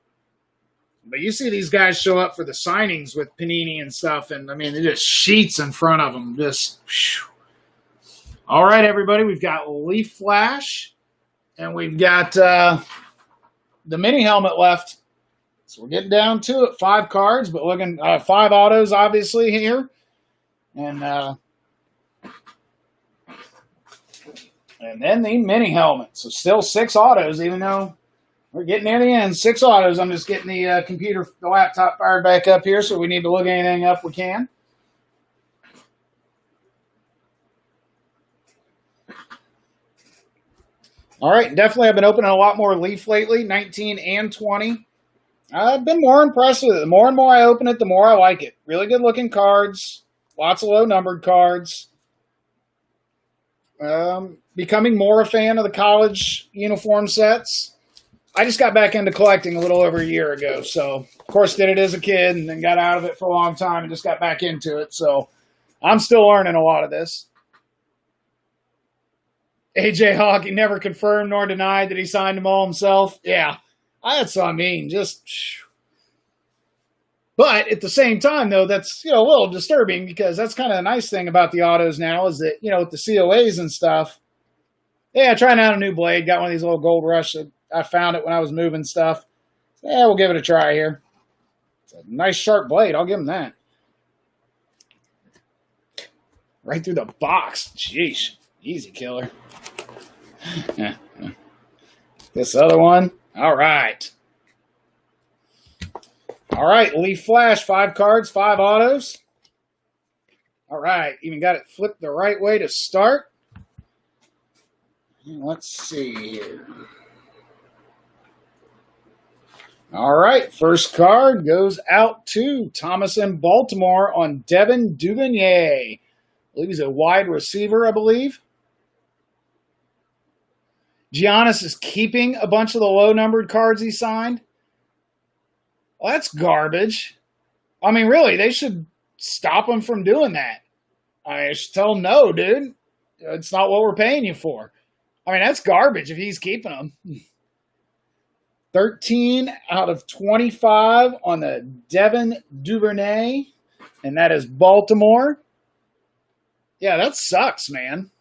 But you see these guys show up for the signings with Panini and stuff, and, I mean, they're just sheets in front of them. Just, whew. All right, everybody, we've got Leaf Flash, and we've got the mini helmet left. So we're getting down to it. 5 cards, but looking 5 autos, obviously, here. And then the mini helmet. So still 6 autos, even though we're getting near the end. 6 autos. I'm just getting the laptop fired back up here, so we need to look anything up we can. All right, definitely I've been opening a lot more Leaf lately, 19 and 20. I've been more impressed with it. The more and more I open it, the more I like it. Really good looking cards, lots of low numbered cards. Becoming more a fan of the college uniform sets. I just got back into collecting a little over a year ago, so of course did it as a kid and then got out of it for a long time and just got back into it. So I'm still learning a lot of this. AJ Hawk, he never confirmed nor denied that he signed them all himself. Yeah, that's what I mean. But at the same time, though, that's a little disturbing because that's kind of a nice thing about the autos now is that, with the COAs and stuff. Yeah, trying out a new blade. Got one of these little Gold Rush. I found it when I was moving stuff. Yeah, we'll give it a try here. It's a nice sharp blade. I'll give him that. Right through the box. Jeez. Easy killer. This other one. All right. All right. Leaf Flash. 5 cards, 5 autos. All right. Even got it flipped the right way to start. Let's see here. All right, first card goes out to Thomas in Baltimore on Devin Duvernay. I believe he's a wide receiver, I believe. Giannis is keeping a bunch of the low-numbered cards he signed. Well, that's garbage. I mean, really, they should stop him from doing that. I should tell him, no, dude. It's not what we're paying you for. I mean, that's garbage if he's keeping them. 13 out of 25 on the Devin Duvernay, and that is Baltimore. Yeah, that sucks, man.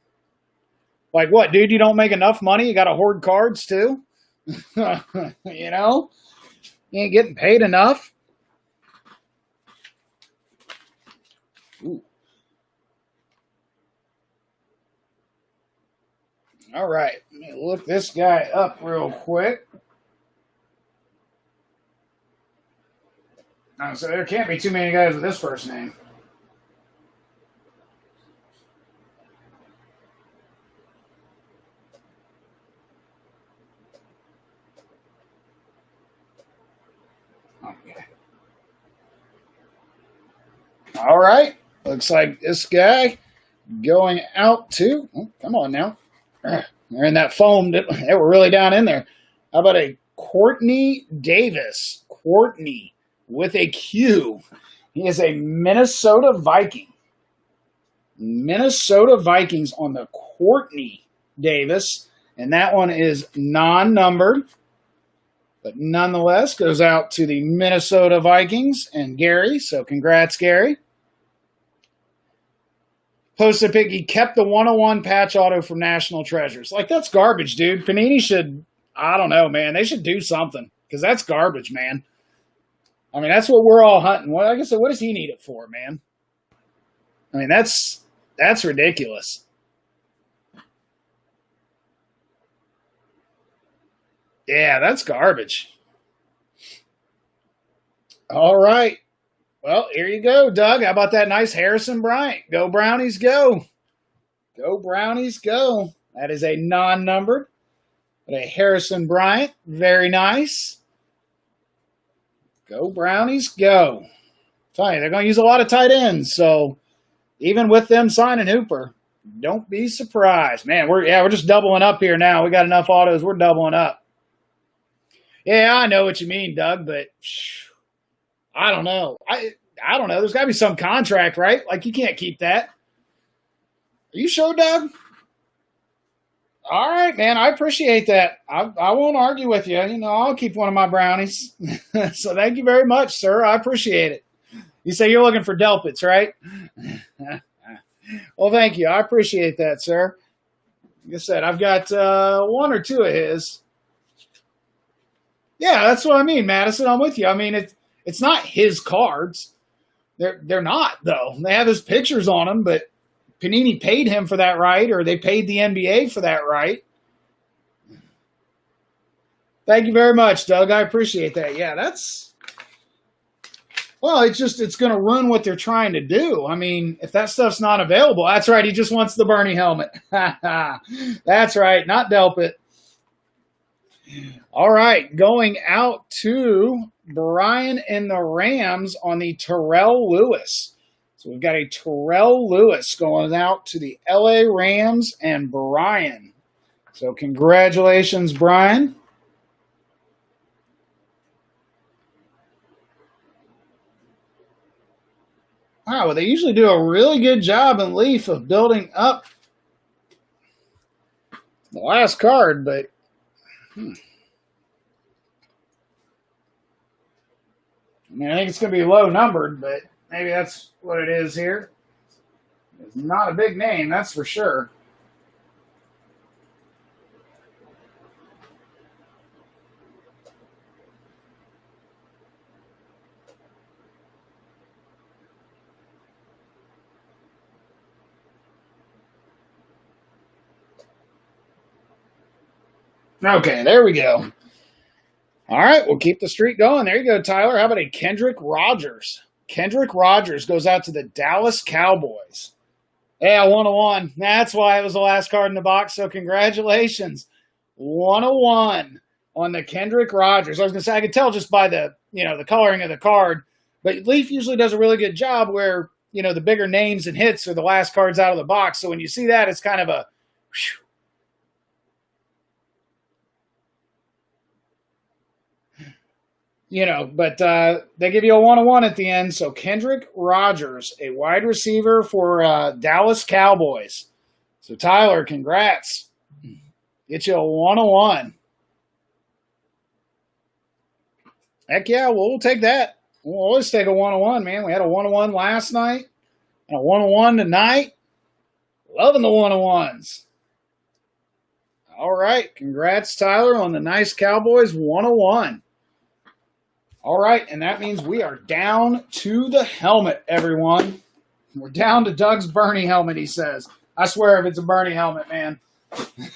Like what, dude? You don't make enough money? You got to hoard cards too? You know? You ain't getting paid enough? Ooh. All right, let me look this guy up real quick. So there can't be too many guys with this first name. Okay. All right. Looks like this guy going out to. Oh, come on now. They're in that foam. They were really down in there. How about a Courtney Davis? Courtney with a Q. He is a Minnesota Viking. Minnesota Vikings on the Courtney Davis. And that one is non-numbered. But nonetheless, goes out to the Minnesota Vikings and Gary. So congrats, Gary. Posted pick, he kept the 101 patch auto from National Treasures. Like, that's garbage, dude. Panini should, I don't know, man. They should do something. Because that's garbage, man. I mean, that's what we're all hunting. Well, like I said, what does he need it for, man? I mean, that's ridiculous. Yeah, that's garbage. All right. Well, here you go, Doug. How about that nice Harrison Bryant? Go Brownies, go. Go Brownies, go. That is a non-numbered. But a Harrison Bryant. Very nice. Go Brownies, go. I'm telling you, they're going to use a lot of tight ends. So even with them signing Hooper, don't be surprised. Man, we're just doubling up here now. We got enough autos. We're doubling up. Yeah, I know what you mean, Doug, but I don't know. I don't know. There's got to be some contract, right? Like, you can't keep that. Are you sure, Doug? All right, man. I appreciate that. I won't argue with you. You know, I'll keep one of my brownies. So thank you very much, sir. I appreciate it. You say you're looking for Delpits, right? Well, thank you. I appreciate that, sir. Like I said, I've got one or two of his. Yeah, that's what I mean, Madison. I'm with you. I mean, it's not his cards. They're not, though. They have his pictures on them, but Panini paid him for that right, or they paid the NBA for that right. Thank you very much, Doug. I appreciate that. Yeah, well, it's going to ruin what they're trying to do. I mean, if that stuff's not available, that's right. He just wants the Bernie helmet. That's right. Not Delpit. All right. Going out to Brian and the Rams on the Terrell Lewis. So we've got a Terrell Lewis going out to the LA Rams and Brian. So congratulations, Brian. Wow, well, they usually do a really good job in Leaf of building up the last card, but I mean, I think it's going to be low numbered, but maybe that's what it is here. It's not a big name, that's for sure. Okay, there we go. All right, we'll keep the streak going. There you go, Tyler. How about a Kendrick Rogers? Kendrick Rogers goes out to the Dallas Cowboys. Yeah, 101. That's why it was the last card in the box, so congratulations. 101. on the Kendrick Rogers. I was going to say, I could tell just by the, the coloring of the card, but Leaf usually does a really good job where, the bigger names and hits are the last cards out of the box. So when you see that, it's kind of a, but they give you a 1-1 at the end. So Kendrick Rogers, a wide receiver for Dallas Cowboys. So Tyler, congrats. Get you a 1-1. Heck yeah, we'll take that. We'll always take a 1-1, man. We had a 1-1 last night and a 1-1 tonight. Loving the 1-1s. All right. Congrats, Tyler, on the nice Cowboys 1-1. All right, and that means we are down to the helmet, everyone. We're down to Doug's Bernie helmet, he says. I swear if it's a Bernie helmet, man,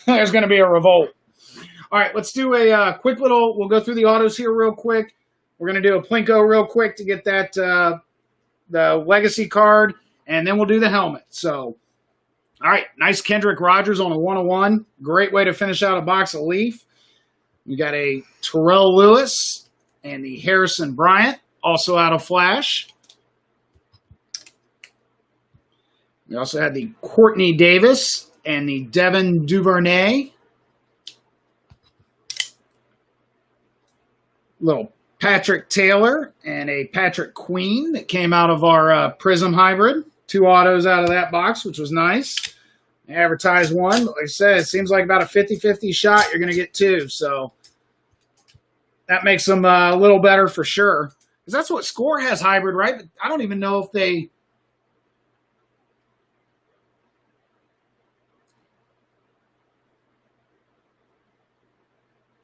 there's going to be a revolt. All right, let's do a quick little, we'll go through the autos here real quick. We're going to do a Plinko real quick to get that, the legacy card, and then we'll do the helmet. So, all right, nice Kendrick Rogers on a 1-1. Great way to finish out a box of Leaf. We got a Terrell Lewis and the Harrison Bryant, also out of Flash. We also had the Courtney Davis and the Devin Duvernay. Little Patrick Taylor and a Patrick Queen that came out of our Prism Hybrid. 2 autos out of that box, which was nice. Advertised one. Like I said, it seems like about a 50-50 shot you're going to get 2. So that makes them a little better for sure. Because that's what Score has hybrid, right? But I don't even know if they...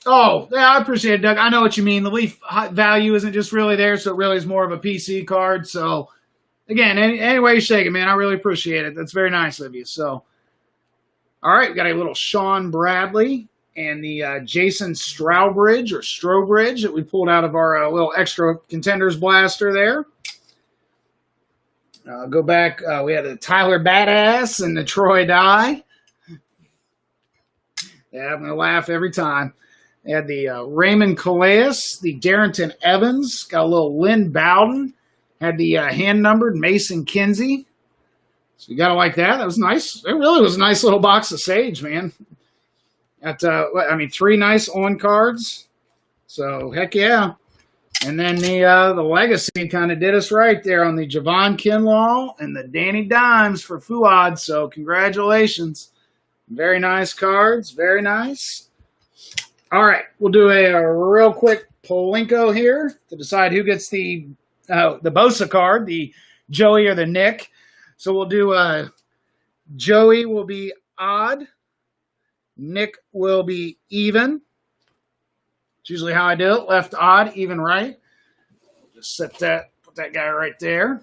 Oh, yeah, I appreciate it, Doug. I know what you mean. The Leaf value isn't just really there, so it really is more of a PC card. So, again, any way you shake it, man, I really appreciate it. That's very nice of you. So, all right, we got a little Sean Bradley and the Jason Strowbridge that we pulled out of our little extra contenders blaster there. Go back. We had the Tyler Badass and the Troy Dye. Yeah, I'm going to laugh every time. They had the Raymond Calais, the Darrington Evans, got a little Lynn Bowden, had the hand-numbered Mason Kinsey. So you got to like that. That was nice. It really was a nice little box of Sage, man. Got, 3 nice on cards. So, heck yeah. And then the Legacy kind of did us right there on the Javon Kinlaw and the Danny Dimes for Fuad. So, congratulations. Very nice cards. Very nice. All right, we'll do a real quick Polinko here to decide who gets the Bosa card, the Joey or the Nick. So we'll do Joey will be odd, Nick will be even. It's usually how I do it: left odd, even right. Just put that guy right there.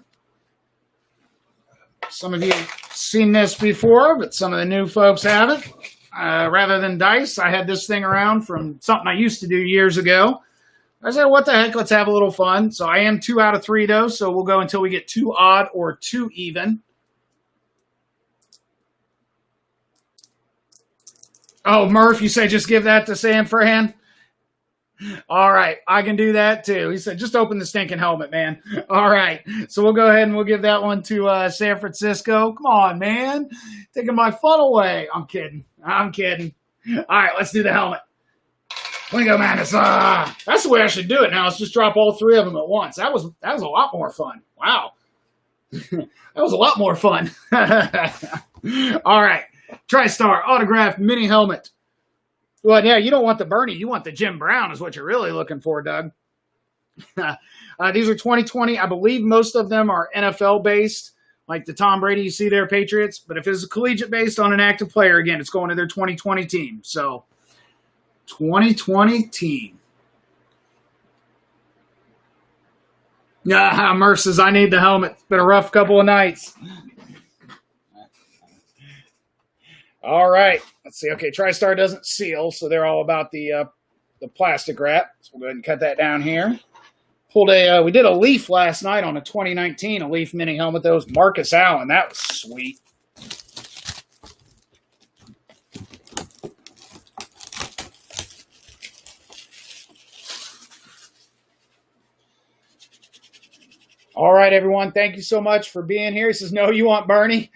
Some of you have seen this before, but some of the new folks haven't. Rather than dice, I had this thing around from something I used to do years ago. I said, what the heck, let's have a little fun. So I am 2 out of 3, though, so we'll go until we get 2 odd or 2 even. Oh, Murph, you say just give that to Sam Fran? All right, I can do that, too. He said, just open the stinking helmet, man. All right, so we'll go ahead and we'll give that one to San Francisco. Come on, man. Taking my fun away. I'm kidding. All right, let's do the helmet. Plinko Madness. That's the way I should do it now. Let's just drop all 3 of them at once. That was a lot more fun. Wow. That was a lot more fun. All right. TriStar autographed mini helmet. Well, yeah, you don't want the Bernie. You want the Jim Brown is what you're really looking for, Doug. These are 2020. I believe most of them are NFL-based, like the Tom Brady you see there, Patriots. But if it's collegiate-based on an active player, again, it's going to their 2020 team. So, 2020 team. Yeah, Murph says, I need the helmet. It's been a rough couple of nights. All right. Let's see. Okay, TriStar doesn't seal, so they're all about the plastic wrap. So we'll go ahead and cut that down here. We did a Leaf last night on a 2019, a Leaf mini helmet. That was Marcus Allen. That was sweet. All right, everyone. Thank you so much for being here. He says, no, you want Bernie?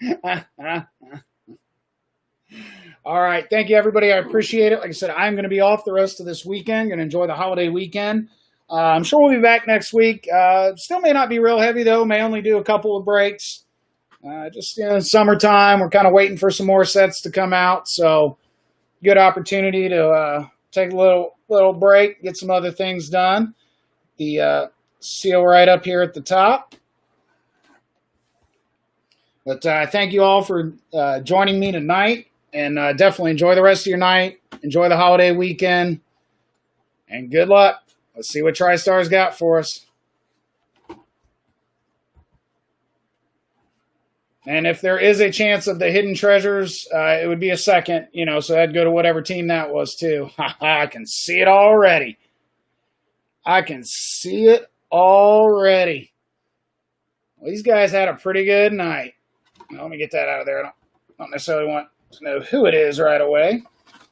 All right. Thank you, everybody. I appreciate it. Like I said, I'm going to be off the rest of this weekend. Going to enjoy the holiday weekend. I'm sure we'll be back next week. Still may not be real heavy, though. May only do a couple of breaks. Just summertime. We're kind of waiting for some more sets to come out. So good opportunity to take a little break, get some other things done. The seal right up here at the top. But thank you all for joining me tonight. And definitely enjoy the rest of your night. Enjoy the holiday weekend. And good luck. Let's see what TriStar's got for us. And if there is a chance of the hidden treasures, it would be a second, so I'd go to whatever team that was too. I can see it already. I can see it already. Well, these guys had a pretty good night. Now, let me get that out of there. I don't necessarily want to know who it is right away.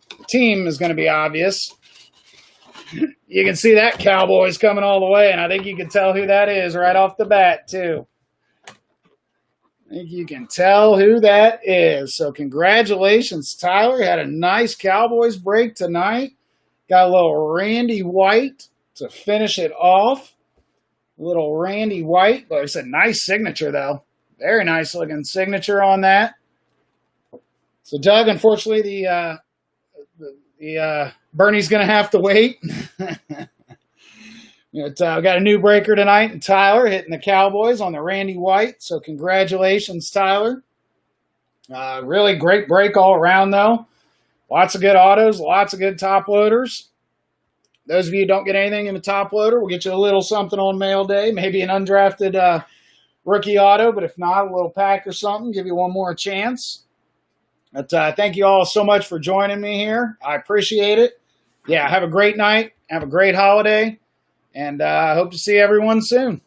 The team is going to be obvious. You can see that Cowboys coming all the way, and I think you can tell who that is right off the bat, too. I think you can tell who that is. So congratulations, Tyler. Had a nice Cowboys break tonight. Got a little Randy White to finish it off. A little Randy White. Like I said, nice signature, though. Very nice looking signature on that. So, Doug, unfortunately, the Bernie's going to have to wait. We got a new breaker tonight, and Tyler hitting the Cowboys on the Randy White. So congratulations, Tyler. Really great break all around, though. Lots of good autos, lots of good top loaders. Those of you who don't get anything in the top loader, we'll get you a little something on mail day, maybe an undrafted rookie auto, but if not, a little pack or something, give you one more chance. But thank you all so much for joining me here. I appreciate it. Yeah, have a great night. Have a great holiday. And I hope to see everyone soon.